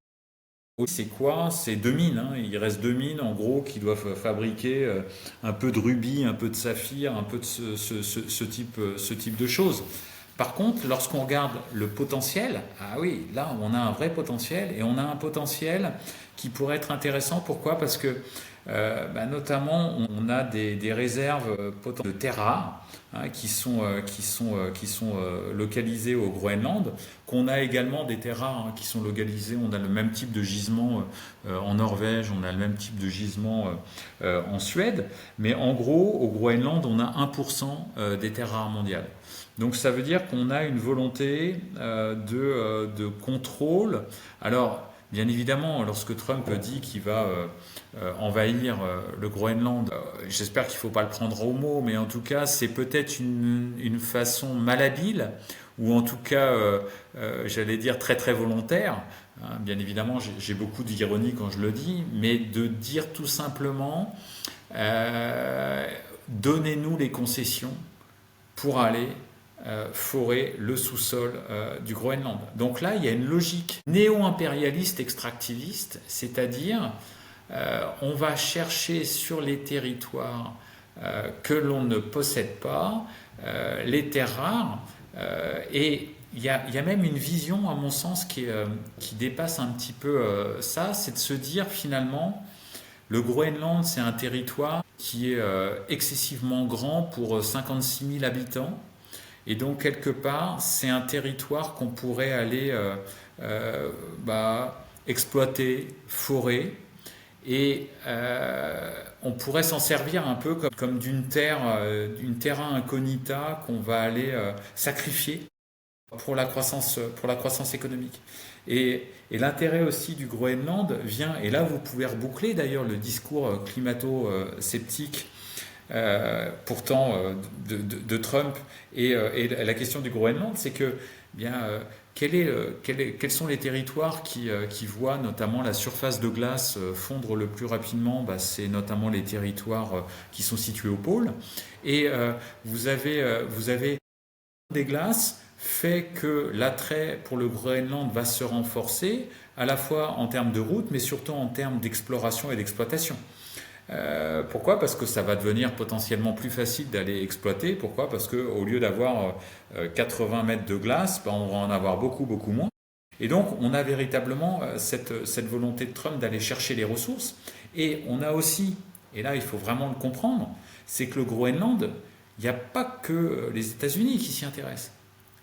Speaker 2: c'est quoi? C'est deux mines. Hein. Il reste deux mines en gros qui doivent fabriquer un peu de rubis, un peu de saphir, un peu de ce type de choses. Par contre, lorsqu'on regarde le potentiel, ah oui, là on a un vrai potentiel et on a un potentiel qui pourrait être intéressant. Pourquoi? Parce que notamment on a des réserves de terres rares qui sont localisées au Groenland, qu'on a également des terres rares qui sont localisées, on a le même type de gisement en Norvège, on a le même type de gisement en Suède, mais en gros au Groenland on a 1% des terres rares mondiales. Donc ça veut dire qu'on a une volonté de contrôle. Alors, bien évidemment, lorsque Trump dit qu'il va envahir le Groenland, j'espère qu'il ne faut pas le prendre au mot, mais en tout cas, c'est peut-être une façon malhabile, ou en tout cas, j'allais dire très très volontaire. Bien évidemment, j'ai beaucoup d'ironie quand je le dis, mais de dire tout simplement, donnez-nous les concessions pour aller forer le sous-sol du Groenland. Donc là, il y a une logique néo-impérialiste extractiviste, c'est-à-dire on va chercher sur les territoires que l'on ne possède pas les terres rares et il y a même une vision, à mon sens, qui dépasse un petit peu ça, c'est de se dire finalement, le Groenland, c'est un territoire qui est excessivement grand pour 56 000 habitants. Et donc, quelque part, c'est un territoire qu'on pourrait aller exploiter, forer, et on pourrait s'en servir un peu comme d'une terra incognita qu'on va aller sacrifier pour la croissance économique. Et l'intérêt aussi du Groenland vient, et là vous pouvez reboucler d'ailleurs le discours climato-sceptique pourtant de Trump et la question du Groenland, c'est que quels sont les territoires qui voient notamment la surface de glace fondre le plus rapidement? C'est notamment les territoires qui sont situés au pôle. Et vous avez des glaces fait que l'attrait pour le Groenland va se renforcer, à la fois en termes de route, mais surtout en termes d'exploration et d'exploitation. Pourquoi? Parce que ça va devenir potentiellement plus facile d'aller exploiter. Pourquoi? Parce qu'au lieu d'avoir 80 mètres de glace, on va en avoir beaucoup, beaucoup moins. Et donc, on a véritablement cette volonté de Trump d'aller chercher les ressources. Et on a aussi, et là il faut vraiment le comprendre, c'est que le Groenland, il n'y a pas que les États-Unis qui s'y intéressent.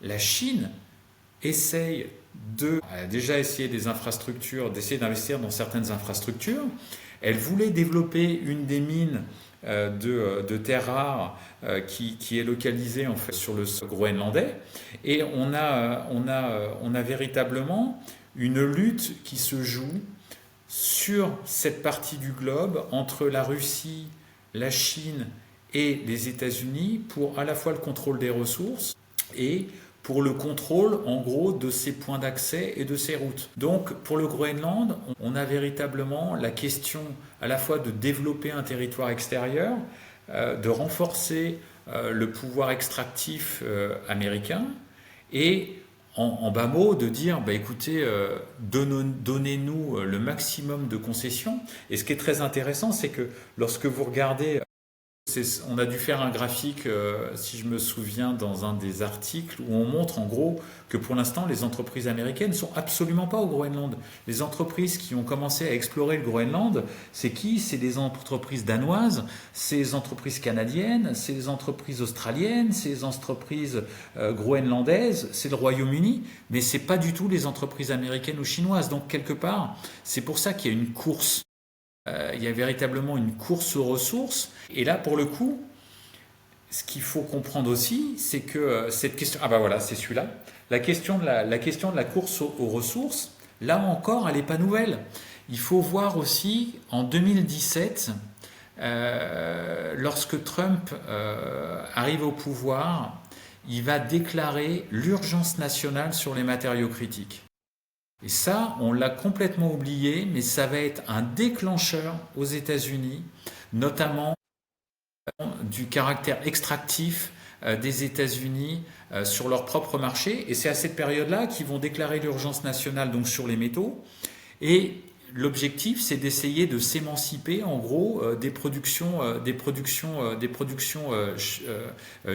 Speaker 2: La Chine a déjà essayé des infrastructures, d'essayer d'investir dans certaines infrastructures. Elle voulait développer une des mines de terres rares qui est localisée en fait sur le sol groenlandais. Et on a véritablement une lutte qui se joue sur cette partie du globe entre la Russie, la Chine et les États-Unis pour à la fois le contrôle des ressources et pour le contrôle, en gros, de ces points d'accès et de ces routes. Donc, pour le Groenland, on a véritablement la question à la fois de développer un territoire extérieur, de renforcer le pouvoir extractif américain, et en bas mot, de dire, écoutez, donnez-nous le maximum de concessions. Et ce qui est très intéressant, c'est que lorsque vous regardez... On a dû faire un graphique, si je me souviens, dans un des articles où on montre en gros que pour l'instant les entreprises américaines ne sont absolument pas au Groenland. Les entreprises qui ont commencé à explorer le Groenland, c'est qui? C'est des entreprises danoises, c'est des entreprises canadiennes, c'est des entreprises australiennes, c'est des entreprises groenlandaises, c'est le Royaume-Uni, mais c'est pas du tout les entreprises américaines ou chinoises. Donc quelque part, c'est pour ça qu'il y a une course. Il y a véritablement une course aux ressources. Et là, pour le coup, ce qu'il faut comprendre aussi, c'est que cette question... Ah voilà, c'est celui-là. La question de la course aux ressources, là encore, elle n'est pas nouvelle. Il faut voir aussi, en 2017, lorsque Trump arrive au pouvoir, il va déclarer l'urgence nationale sur les matériaux critiques. Et ça, on l'a complètement oublié, mais ça va être un déclencheur aux États-Unis, notamment du caractère extractif des États-Unis sur leur propre marché. Et c'est à cette période-là qu'ils vont déclarer l'urgence nationale donc sur les métaux. Et L'objectif, c'est d'essayer de s'émanciper, en gros, des productions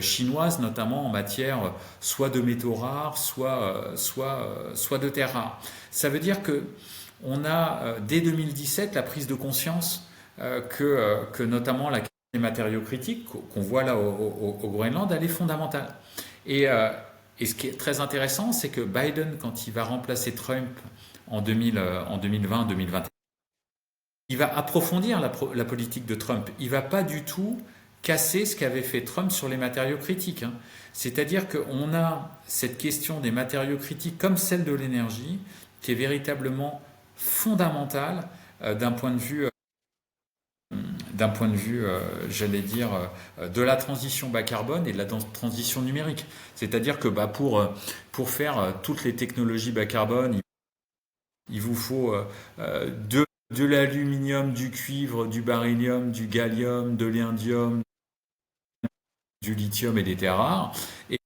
Speaker 2: chinoises, notamment en matière soit de métaux rares, soit de terres rares. Ça veut dire que on a dès 2017 la prise de conscience que notamment la question des matériaux critiques qu'on voit là au Groenland, elle est fondamentale. Et, euh, et ce qui est très intéressant, c'est que Biden, quand il va remplacer Trump en 2020-2021, il va approfondir la politique de Trump. Il ne va pas du tout casser ce qu'avait fait Trump sur les matériaux critiques, hein. C'est-à-dire qu'on a cette question des matériaux critiques comme celle de l'énergie qui est véritablement fondamentale d'un point de vue j'allais dire, de la transition bas carbone et de la transition numérique. C'est-à-dire que pour faire toutes les technologies bas carbone, il vous faut de l'aluminium, du cuivre, du beryllium, du gallium, de l'indium, du lithium et des terres rares. Et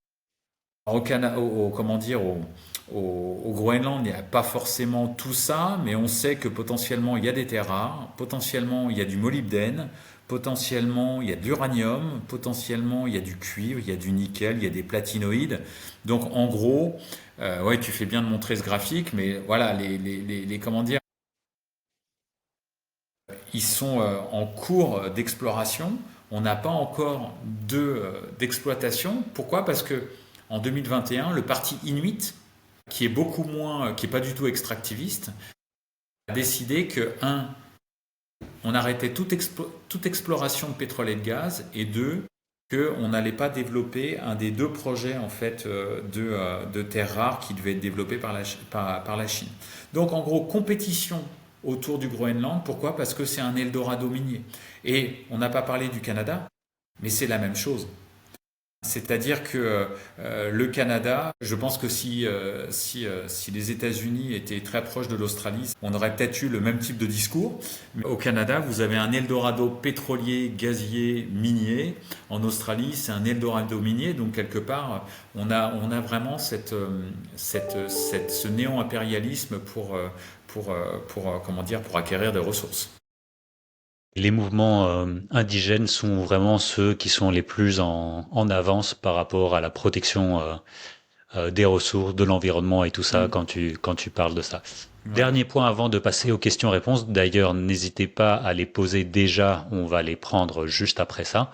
Speaker 2: comment dire, au Groenland, il n'y a pas forcément tout ça, mais on sait que potentiellement il y a des terres rares, potentiellement il y a du molybdène, potentiellement il y a de l'uranium, potentiellement il y a du cuivre, il y a du nickel, il y a des platinoïdes. Donc en gros, ouais, tu fais bien de montrer ce graphique, mais voilà, comment dire, ils sont en cours d'exploration. On n'a pas encore d'exploitation. Pourquoi? Parce que en 2021, le parti Inuit, qui est pas du tout extractiviste, a décidé que, un, on arrêtait toute exploration de pétrole et de gaz, et deux, qu'on n'allait pas développer un des deux projets en fait de terres rares qui devait être développé par la Chine. Donc en gros, compétition autour du Groenland. Pourquoi? Parce que c'est un Eldorado minier. Et on n'a pas parlé du Canada, mais c'est la même chose. C'est-à-dire que le Canada, je pense que si les États-Unis étaient très proches de l'Australie, on aurait peut-être eu le même type de discours. Mais au Canada, vous avez un Eldorado pétrolier, gazier, minier. En Australie, c'est un Eldorado minier. Donc quelque part, on a vraiment ce néo-impérialisme comment dire, pour acquérir des ressources.
Speaker 1: Les mouvements indigènes sont vraiment ceux qui sont les plus en avance par rapport à la protection des ressources, de l'environnement et tout ça
Speaker 2: Mm.
Speaker 1: quand tu parles de ça.
Speaker 2: Ouais.
Speaker 1: Dernier point avant de passer aux questions-réponses. D'ailleurs, n'hésitez pas à les poser déjà. On va les prendre juste après ça.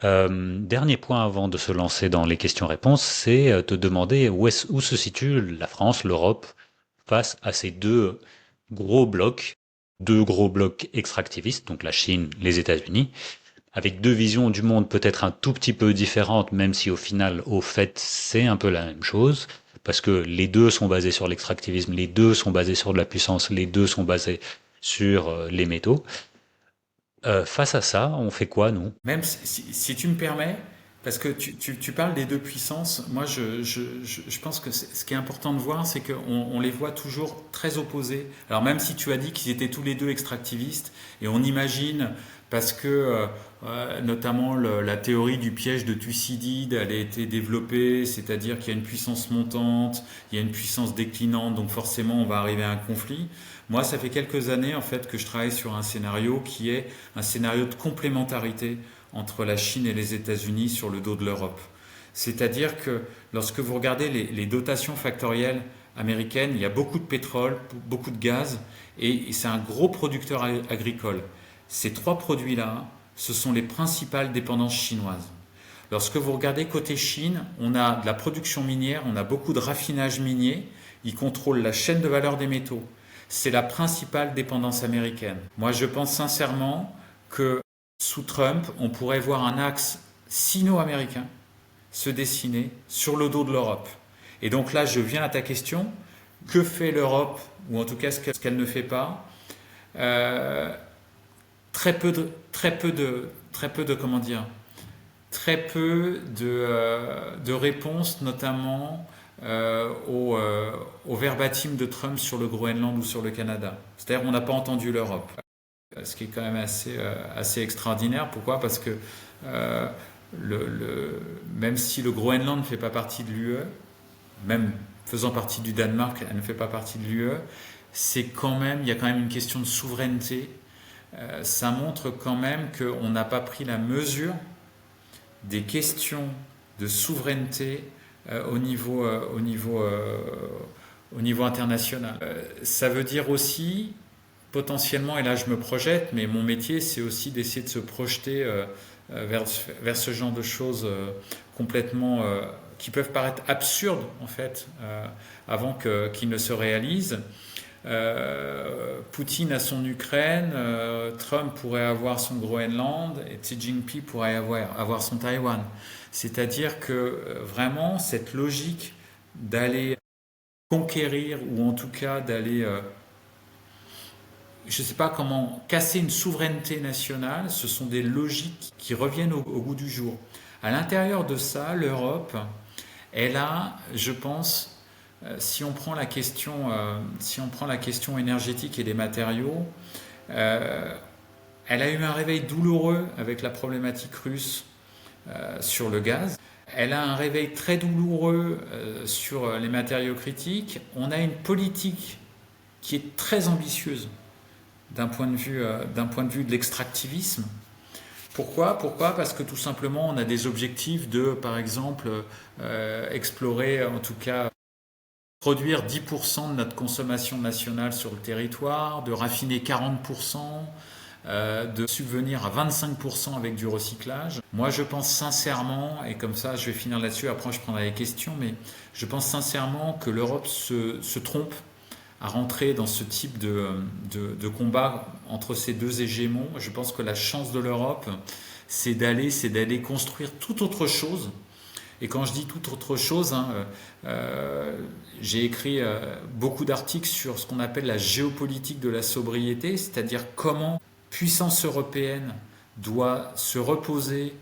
Speaker 1: Dernier point avant de se lancer dans les questions-réponses, c'est te demander où se situe la France, l'Europe face à ces gros blocs, deux gros blocs extractivistes, donc la Chine, les États-Unis, avec deux visions du monde peut-être un tout petit peu différentes, même si au final, au fait, c'est un peu la même chose, parce que les deux sont basés sur l'extractivisme, les deux sont basés sur de la puissance, les deux sont basés sur les métaux. Face à ça, on fait quoi, nous?
Speaker 2: Même si tu me permets, parce que tu parles des deux puissances, moi je pense que ce qui est important de voir, c'est qu'on les voit toujours très opposés. Alors même si tu as dit qu'ils étaient tous les deux extractivistes, et on imagine, parce que notamment la théorie du piège de Thucydide, elle a été développée, c'est-à-dire qu'il y a une puissance montante, il y a une puissance déclinante, donc forcément on va arriver à un conflit. Moi, ça fait quelques années en fait que je travaille sur un scénario qui est un scénario de complémentarité entre la Chine et les États-Unis sur le dos de l'Europe. C'est-à-dire que lorsque vous regardez les dotations factorielles américaines, il y a beaucoup de pétrole, beaucoup de gaz, et c'est un gros producteur agricole. Ces trois produits-là, ce sont les principales dépendances chinoises. Lorsque vous regardez côté Chine, on a de la production minière, on a beaucoup de raffinage minier, ils contrôlent la chaîne de valeur des métaux. C'est la principale dépendance américaine. Moi, je pense sincèrement que sous Trump, on pourrait voir un axe sino-américain se dessiner sur le dos de l'Europe. Et donc là, je viens à ta question. Que fait l'Europe, ou en tout cas ce qu'elle ne fait pas? Euh, comment dire, très peu de réponses, notamment au verbatim de Trump sur le Groenland ou sur le Canada. C'est-à-dire qu'on n'a pas entendu l'Europe. Ce qui est quand même assez extraordinaire. Pourquoi? Parce que euh, même si le Groenland ne fait pas partie de l'UE, même faisant partie du Danemark, elle ne fait pas partie de l'UE, c'est quand même, il y a quand même une question de souveraineté. Ça montre quand même qu'on n'a pas pris la mesure des questions de souveraineté au niveau international. Ça veut dire aussi, potentiellement, et là je me projette, mais mon métier c'est aussi d'essayer de se projeter vers ce genre de choses complètement qui peuvent paraître absurdes en fait avant qu'ils ne se réalisent. Poutine a son Ukraine, Trump pourrait avoir son Groenland et Xi Jinping pourrait avoir son Taïwan. C'est-à-dire que vraiment cette logique d'aller conquérir ou en tout cas d'aller, je ne sais pas comment, casser une souveraineté nationale, ce sont des logiques qui reviennent au goût du jour. À l'intérieur de ça, l'Europe, elle a, je pense, si on prend la question énergétique et des matériaux, elle a eu un réveil douloureux avec la problématique russe sur le gaz. Elle a un réveil très douloureux sur les matériaux critiques. On a une politique qui est très ambitieuse d'un point de vue de l'extractivisme. Pourquoi? Parce que tout simplement, on a des objectifs de, par exemple, explorer, en tout cas, produire 10% de notre consommation nationale sur le territoire, de raffiner 40%, de subvenir à 25% avec du recyclage. Moi, je pense sincèrement, et comme ça, je vais finir là-dessus, après je prendrai les questions, mais je pense sincèrement que l'Europe se trompe à rentrer dans ce type de combat entre ces deux hégémons. Je pense que la chance de l'Europe, c'est d'aller construire tout autre chose. Et quand je dis toute autre chose, j'ai écrit beaucoup d'articles sur ce qu'on appelle la géopolitique de la sobriété, c'est-à-dire comment puissance européenne doit se reposer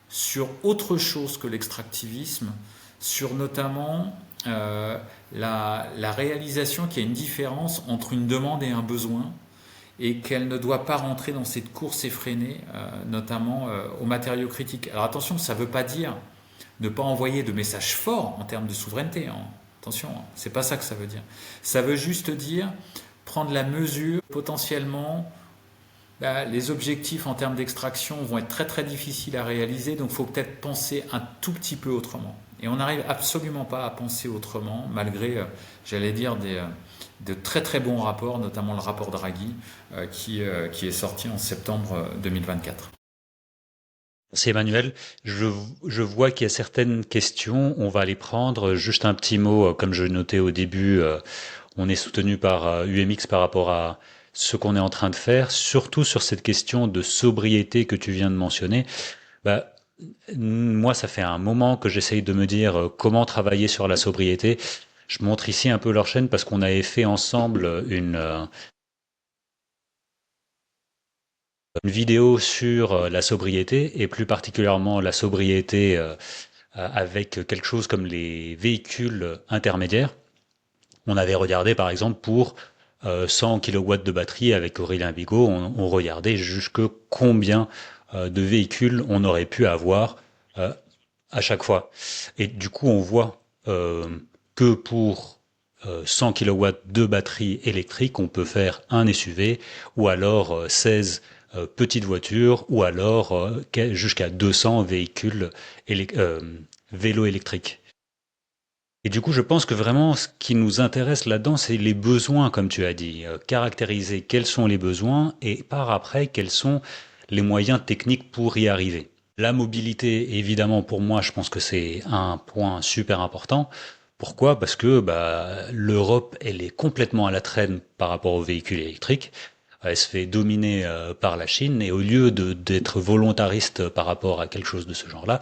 Speaker 2: sur autre chose que l'extractivisme, sur notamment la réalisation qu'il y a une différence entre une demande et un besoin, et qu'elle ne doit pas rentrer dans cette course effrénée, notamment aux matériaux critiques. Alors attention, ça ne veut pas dire ne pas envoyer de messages forts en termes de souveraineté. Attention, c'est pas ça que ça veut dire. Ça veut juste dire prendre la mesure potentiellement. Les objectifs en termes d'extraction vont être très très difficiles à réaliser, donc il faut peut-être penser un tout petit peu autrement. Et on n'arrive absolument pas à penser autrement, malgré, j'allais dire, de très très bons rapports, notamment le rapport Draghi, qui est sorti en septembre 2024.
Speaker 1: C'est Emmanuel. Je vois qu'il y a certaines questions. On va les prendre. Juste un petit mot, comme je notais au début, on est soutenu par UMX par rapport à ce qu'on est en train de faire, surtout sur cette question de sobriété que tu viens de mentionner. Bah, moi, ça fait un moment que j'essaye de me dire comment travailler sur la sobriété. Je montre ici un peu leur chaîne parce qu'on avait fait ensemble une vidéo sur la sobriété et plus particulièrement la sobriété avec quelque chose comme les véhicules intermédiaires. On avait regardé par exemple pour 100 kW de batterie avec Aurélien Bigot, on regardait jusque combien de véhicules on aurait pu avoir euh, à chaque fois. Et du coup, on voit que pour 100 kW de batterie électrique, on peut faire un SUV ou alors 16 petites voitures ou alors jusqu'à 200 véhicules vélos électriques. Et du coup, je pense que vraiment, ce qui nous intéresse là-dedans, c'est les besoins, comme tu as dit. Caractériser quels sont les besoins et par après, quels sont les moyens techniques pour y arriver. La mobilité, évidemment, pour moi, je pense que c'est un point super important. Pourquoi? Parce que l'Europe, elle est complètement à la traîne par rapport aux véhicules électriques. Elle se fait dominer par la Chine et au lieu d'être volontariste par rapport à quelque chose de ce genre-là,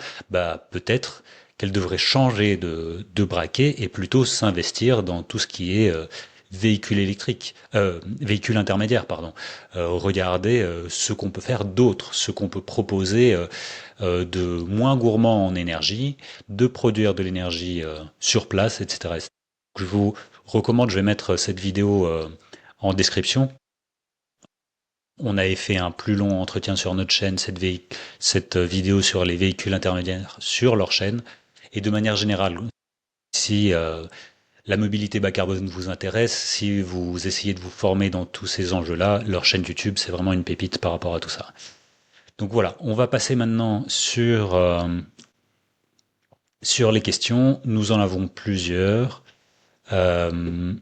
Speaker 1: peut-être qu'elle devrait changer de braquet et plutôt s'investir dans tout ce qui est véhicule électrique, véhicule intermédiaire, pardon. Regarder ce qu'on peut faire d'autre, ce qu'on peut proposer de moins gourmand en énergie, de produire de l'énergie sur place, etc. Je vous recommande, je vais mettre cette vidéo en description. On avait fait un plus long entretien sur notre chaîne, cette vidéo sur les véhicules intermédiaires sur leur chaîne. Et de manière générale, si la mobilité bas carbone vous intéresse, si vous essayez de vous former dans tous ces enjeux-là, leur chaîne YouTube, c'est vraiment une pépite par rapport à tout ça. Donc voilà, on va passer maintenant sur les questions. Nous en avons plusieurs. Euh,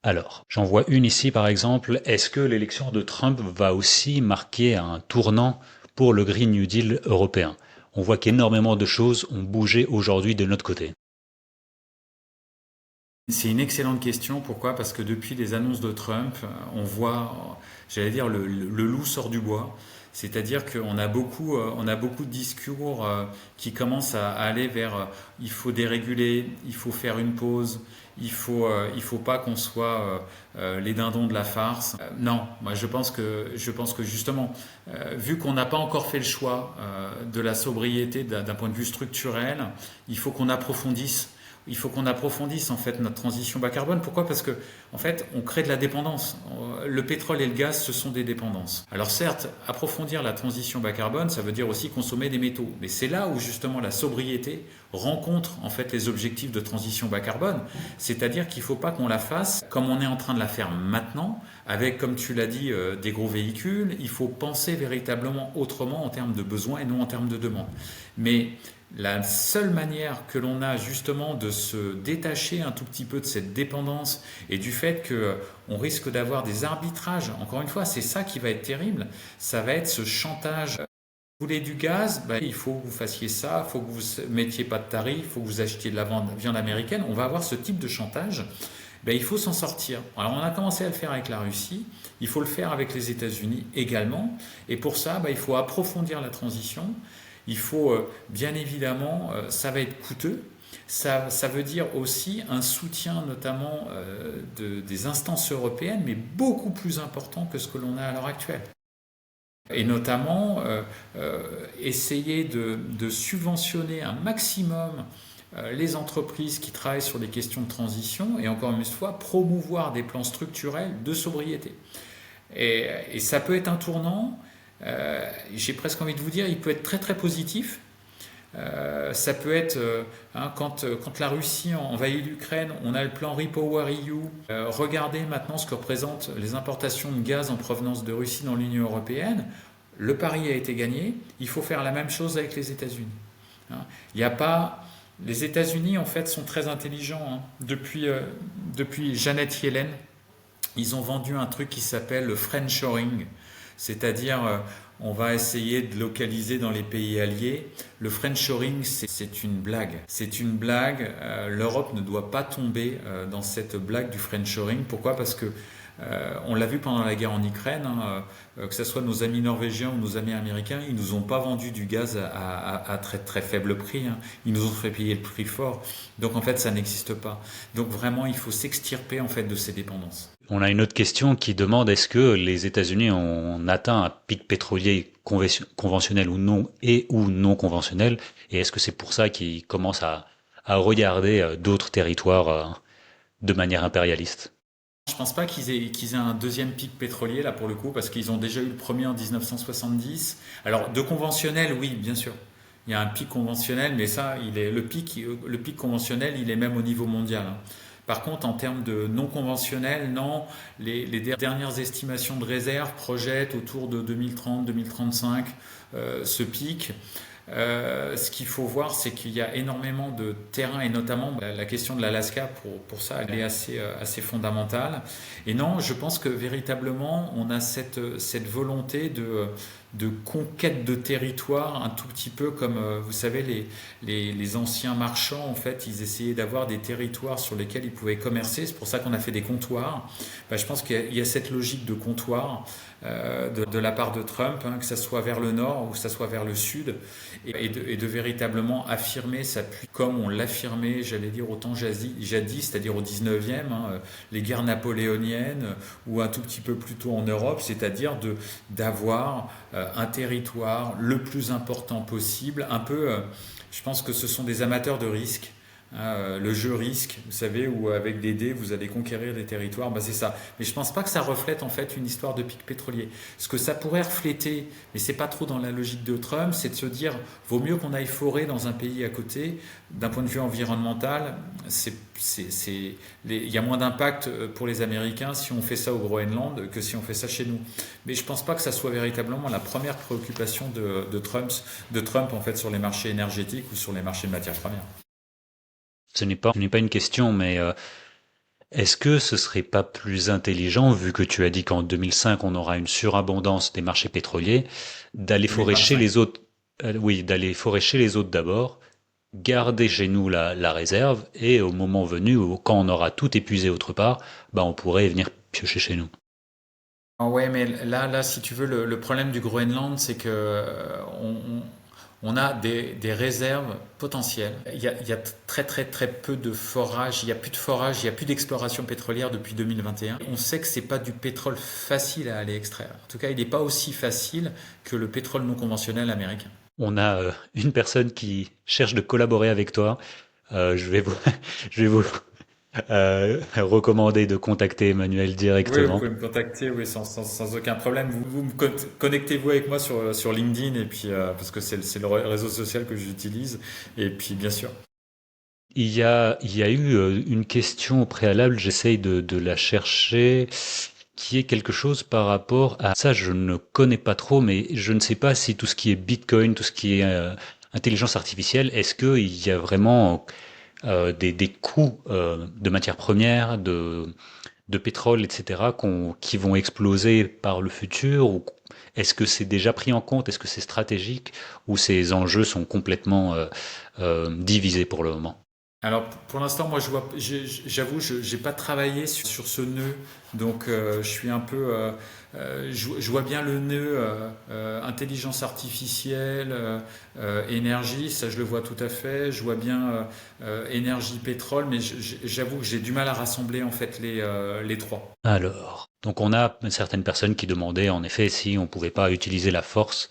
Speaker 1: alors, j'en vois une ici par exemple. Est-ce que l'élection de Trump va aussi marquer un tournant pour le Green New Deal européen? On voit qu'énormément de choses ont bougé aujourd'hui de notre côté.
Speaker 2: C'est une excellente question. Pourquoi? Parce que depuis les annonces de Trump, on voit, j'allais dire, le loup sort du bois. C'est-à-dire on a beaucoup de discours qui commencent à aller vers il faut déréguler, il faut faire une pause, il faut pas qu'on soit les dindons de la farce. Non, moi je pense que justement, vu qu'on n'a pas encore fait le choix de la sobriété d'un point de vue structurel, il faut qu'on approfondisse il faut qu'on approfondisse en fait notre transition bas carbone. Pourquoi? Parce que en fait, on crée de la dépendance. Le pétrole et le gaz, ce sont des dépendances. Alors certes, approfondir la transition bas carbone, ça veut dire aussi consommer des métaux. Mais c'est là où justement la sobriété rencontre en fait les objectifs de transition bas carbone. C'est-à-dire qu'il ne faut pas qu'on la fasse comme on est en train de la faire maintenant, avec, comme tu l'as dit, des gros véhicules. Il faut penser véritablement autrement en termes de besoins et non en termes de demande. Mais la seule manière que l'on a justement de se détacher un tout petit peu de cette dépendance et du fait qu'on risque d'avoir des arbitrages, encore une fois, c'est ça qui va être terrible, ça va être ce chantage. Vous voulez du gaz, ben, il faut que vous fassiez ça, il faut que vous mettiez pas de tarif, il faut que vous achetiez de la viande américaine. On va avoir ce type de chantage. Ben, il faut s'en sortir. Alors on a commencé à le faire avec la Russie, il faut le faire avec les États-Unis également. Et pour ça, ben, il faut approfondir la transition. Il faut, bien évidemment, ça va être coûteux. Ça veut dire aussi un soutien notamment des instances européennes, mais beaucoup plus important que ce que l'on a à l'heure actuelle. Et notamment essayer de subventionner un maximum les entreprises qui travaillent sur des questions de transition et encore une fois promouvoir des plans structurels de sobriété. Et ça peut être un tournant. J'ai presque envie de vous dire, il peut être très très positif. Ça peut être, quand la Russie envahit l'Ukraine, on a le plan REPowerEU. Regardez maintenant ce que représentent les importations de gaz en provenance de Russie dans l'Union européenne. Le pari a été gagné. Il faut faire la même chose avec les États-Unis. Il n'y a pas. Les États-Unis en fait sont très intelligents. Depuis Janet Yellen, ils ont vendu un truc qui s'appelle le friendshoring. C'est-à-dire, on va essayer de localiser dans les pays alliés. Le friendshoring, c'est une blague. C'est une blague. L'Europe ne doit pas tomber dans cette blague du friendshoring. Pourquoi? Parce que on l'a vu pendant la guerre en Ukraine, que ce soit nos amis norvégiens ou nos amis américains, ils nous ont pas vendu du gaz à très très faible prix. Ils nous ont fait payer le prix fort. Donc en fait, ça n'existe pas. Donc vraiment, il faut s'extirper en fait de ces dépendances.
Speaker 1: On a une autre question qui demande est-ce que les États-Unis ont atteint un pic pétrolier conventionnel ou non conventionnel, et est-ce que c'est pour ça qu'ils commencent à regarder d'autres territoires de manière impérialiste?
Speaker 2: Je pense pas qu'ils aient un deuxième pic pétrolier là pour le coup parce qu'ils ont déjà eu le premier en 1970. Alors de conventionnel, oui, bien sûr. Il y a un pic conventionnel, mais ça, le pic conventionnel, il est même au niveau mondial. Par contre, en termes de non conventionnel, non, les dernières estimations de réserve projettent autour de 2030-2035 ce pic. Ce qu'il faut voir, c'est qu'il y a énormément de terrain et notamment la question de l'Alaska pour ça, elle est assez fondamentale. Et non, je pense que véritablement, on a cette volonté de conquête de territoire, un tout petit peu comme, vous savez, les anciens marchands, en fait, ils essayaient d'avoir des territoires sur lesquels ils pouvaient commercer. C'est pour ça qu'on a fait des comptoirs. Ben, je pense qu'il y a cette logique de comptoir de la part de Trump, que ça soit vers le nord ou que ça soit vers le sud, et de véritablement affirmer sa puissance comme on l'affirmait, j'allais dire, au temps jadis, c'est-à-dire au 19e, les guerres napoléoniennes, ou un tout petit peu plus tôt en Europe, c'est-à-dire d'avoir un territoire le plus important possible, un peu, je pense que ce sont des amateurs de risques. hein, le jeu risque, vous savez, où avec des dés, vous allez conquérir des territoires, bah, c'est ça. Mais je pense pas que ça reflète en fait une histoire de pic pétrolier. Ce que ça pourrait refléter, mais c'est pas trop dans la logique de Trump, c'est de se dire, vaut mieux qu'on aille forer dans un pays à côté, d'un point de vue environnemental, il y a moins d'impact pour les Américains si on fait ça au Groenland que si on fait ça chez nous. Mais je pense pas que ça soit véritablement la première préoccupation de Trump en fait sur les marchés énergétiques ou sur les marchés de matières premières.
Speaker 1: Ce n'est pas une question, mais est-ce que ce serait pas plus intelligent, vu que tu as dit qu'en 2005 on aura une surabondance des marchés pétroliers, d'aller forer chez
Speaker 2: 2025.
Speaker 1: les autres, oui, d'aller forer chez les autres d'abord, garder chez nous la réserve, et au moment venu, ou quand on aura tout épuisé autre part, bah on pourrait venir piocher chez nous.
Speaker 2: Ah ouais, mais là, si tu veux, le problème du Groenland, c'est que on a des réserves potentielles. Il y a très très très peu de forage, il n'y a plus de forage, il n'y a plus d'exploration pétrolière depuis 2021. On sait que c'est pas du pétrole facile à aller extraire. En tout cas, il n'est pas aussi facile que le pétrole non conventionnel américain.
Speaker 1: On a une personne qui cherche de collaborer avec toi. Je vais vous, je vais vous recommander de contacter Emmanuel
Speaker 2: Oui, vous
Speaker 1: directement.
Speaker 2: pouvez me contacter, oui, sans aucun problème. Vous connectez-vous avec moi sur LinkedIn, et puis, parce que c'est le réseau social que j'utilise. Et puis, bien sûr.
Speaker 1: Il y a eu une question au préalable, j'essaye de la chercher, qui est quelque chose par rapport à ça, je ne connais pas trop, mais je ne sais pas si tout ce qui est Bitcoin, tout ce qui est intelligence artificielle, est-ce qu'il y a vraiment des coûts de matières premières, de pétrole, etc., qui vont exploser par le futur, ou est-ce que c'est déjà pris en compte, est-ce que c'est stratégique, ou ces enjeux sont complètement divisés pour le moment?
Speaker 2: Alors pour l'instant, moi j'avoue, je n'ai pas travaillé sur ce nœud, donc je suis un peu, je vois bien le nœud intelligence artificielle, énergie, ça je le vois tout à fait. Je vois bien énergie, pétrole, mais j'avoue que j'ai du mal à rassembler en fait les trois.
Speaker 1: Alors, donc on a certaines personnes qui demandaient en effet si on pouvait pas utiliser la force,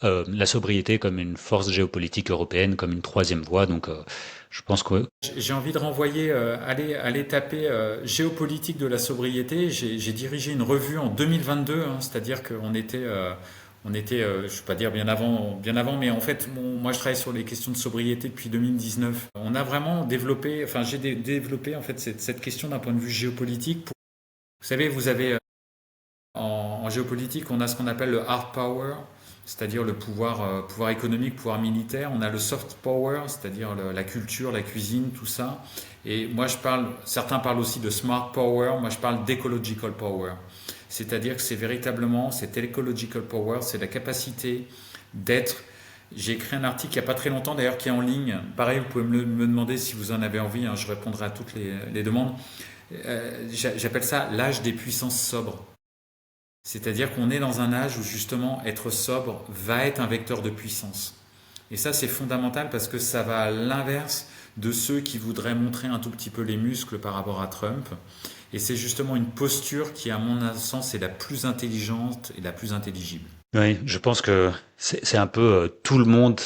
Speaker 1: la sobriété comme une force géopolitique européenne, comme une troisième voie. Donc, je pense que
Speaker 2: J'ai envie de renvoyer, aller taper géopolitique de la sobriété. J'ai dirigé une revue en 2022, hein, c'est-à-dire qu'on était, je ne vais pas dire bien avant, mais en fait, moi je travaille sur les questions de sobriété depuis 2019. On a vraiment développé, enfin j'ai développé en fait cette question d'un point de vue géopolitique. Vous savez, vous avez en géopolitique, on a ce qu'on appelle le hard power, c'est-à-dire le pouvoir économique, pouvoir militaire. On a le soft power, c'est-à-dire la culture, la cuisine, tout ça. Et moi, certains parlent aussi de smart power. Moi, je parle d'ecological power. C'est-à-dire que c'est véritablement, cet ecological power, c'est la capacité d'être. J'ai écrit un article il n'y a pas très longtemps d'ailleurs qui est en ligne. Pareil, vous pouvez me demander si vous en avez envie, hein, je répondrai à toutes les demandes. J'appelle ça l'âge des puissances sobres. C'est-à-dire qu'on est dans un âge où justement être sobre va être un vecteur de puissance. Et ça c'est fondamental parce que ça va à l'inverse de ceux qui voudraient montrer un tout petit peu les muscles par rapport à Trump. Et c'est justement une posture qui, à mon sens, est la plus intelligente et la plus intelligible.
Speaker 1: oui, je pense que c'est un peu tout le monde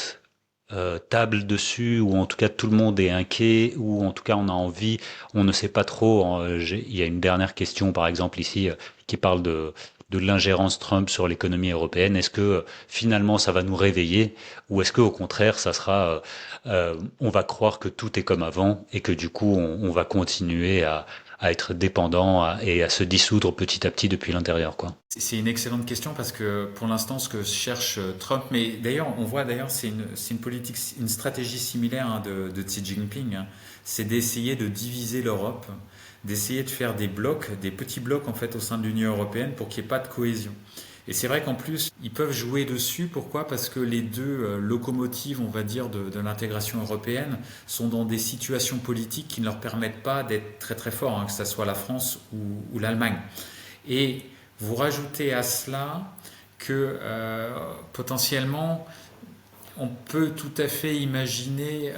Speaker 1: table dessus, ou en tout cas tout le monde est inquiet, ou en tout cas on a envie, on ne sait pas trop. Il y a une dernière question par exemple ici qui parle de l'ingérence Trump sur l'économie européenne. Est-ce que finalement ça va nous réveiller, ou est-ce que au contraire ça sera, on va croire que tout est comme avant et que du coup on va continuer à être dépendant et à se dissoudre petit à petit depuis l'intérieur, quoi.
Speaker 2: C'est une excellente question parce que pour l'instant, ce que cherche Trump, mais d'ailleurs, on voit d'ailleurs, c'est une politique, une stratégie similaire, hein, de Xi Jinping, hein. C'est d'essayer de diviser l'Europe, d'essayer de faire des blocs, des petits blocs en fait au sein de l'Union européenne pour qu'il n'y ait pas de cohésion. Et c'est vrai qu'en plus, ils peuvent jouer dessus. Pourquoi? Parce que les deux locomotives, on va dire, de l'intégration européenne sont dans des situations politiques qui ne leur permettent pas d'être très très forts, hein, que ce soit la France ou l'Allemagne. Et vous rajoutez à cela que potentiellement on peut tout à fait imaginer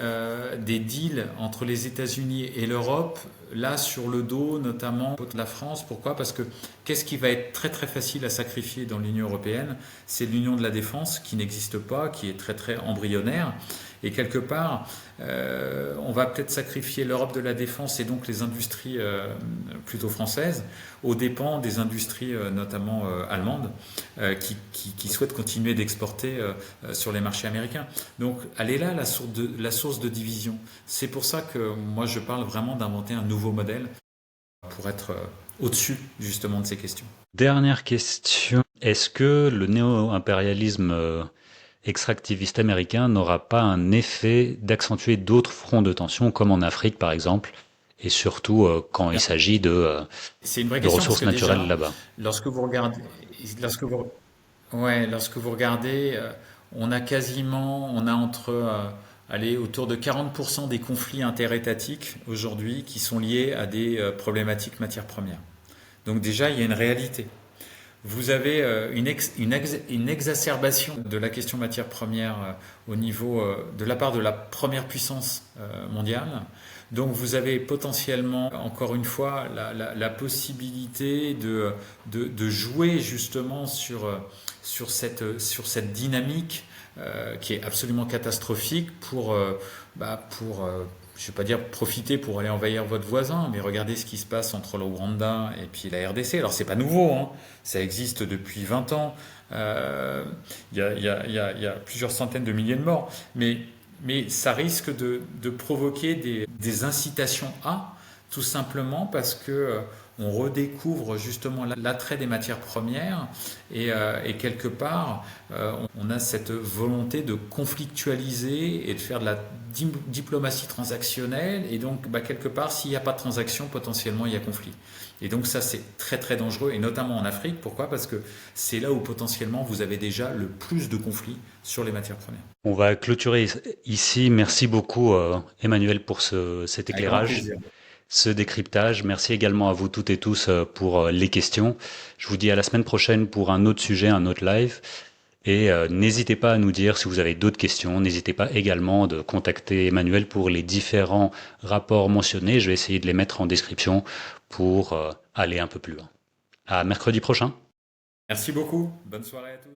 Speaker 2: des deals entre les États-Unis et l'Europe, là sur le dos notamment de la France. Pourquoi? Parce que qu'est-ce qui va être très très facile à sacrifier dans l'Union européenne? C'est l'union de la défense qui n'existe pas, qui est très très embryonnaire. Et quelque part, on va peut-être sacrifier l'Europe de la défense et donc les industries plutôt françaises aux dépens des industries notamment allemandes qui souhaitent continuer d'exporter sur les marchés américains. Donc elle est là la source de division. C'est pour ça que moi je parle vraiment d'inventer un nouveau modèle pour être au-dessus justement de ces questions.
Speaker 1: Dernière question. Est-ce que le néo-impérialisme extractiviste américain n'aura pas un effet d'accentuer d'autres fronts de tension, comme en Afrique par exemple, et surtout quand il s'agit
Speaker 2: C'est une vraie
Speaker 1: de
Speaker 2: question parce
Speaker 1: ressources
Speaker 2: que
Speaker 1: naturelles
Speaker 2: déjà,
Speaker 1: là-bas?
Speaker 2: lorsque vous regardez, lorsque vous, ouais, lorsque vous regardez, on a entre, allez, autour de 40% des conflits interétatiques aujourd'hui qui sont liés à des problématiques matières premières. Donc déjà, il y a une réalité. Vous avez une exacerbation de la question matière première au niveau de la part de la première puissance mondiale. Donc vous avez potentiellement, encore une fois, la possibilité de jouer justement sur cette dynamique qui est absolument catastrophique pour je ne vais pas dire profiter pour aller envahir votre voisin, mais regardez ce qui se passe entre le Rwanda et puis la RDC. Alors c'est pas nouveau, hein, ça existe depuis 20 ans. Il y a plusieurs centaines de milliers de morts, mais ça risque de provoquer des incitations à, tout simplement parce que on redécouvre justement l'attrait des matières premières et quelque part on a cette volonté de conflictualiser et de faire de la diplomatie transactionnelle et donc quelque part s'il n'y a pas de transaction potentiellement il y a conflit et donc ça c'est très très dangereux et notamment en Afrique. Pourquoi? Parce que c'est là où potentiellement vous avez déjà le plus de conflits sur les matières premières.
Speaker 1: On va clôturer ici. Merci beaucoup Emmanuel pour cet
Speaker 2: Avec grand
Speaker 1: éclairage,
Speaker 2: plaisir.
Speaker 1: ce décryptage. Merci également à vous toutes et tous pour les questions. Je vous dis à la semaine prochaine pour un autre sujet, un autre live. Et n'hésitez pas à nous dire si vous avez d'autres questions. N'hésitez pas également de contacter Emmanuel pour les différents rapports mentionnés. Je vais essayer de les mettre en description pour aller un peu plus loin. À mercredi prochain.
Speaker 2: Merci beaucoup. Bonne soirée à tous.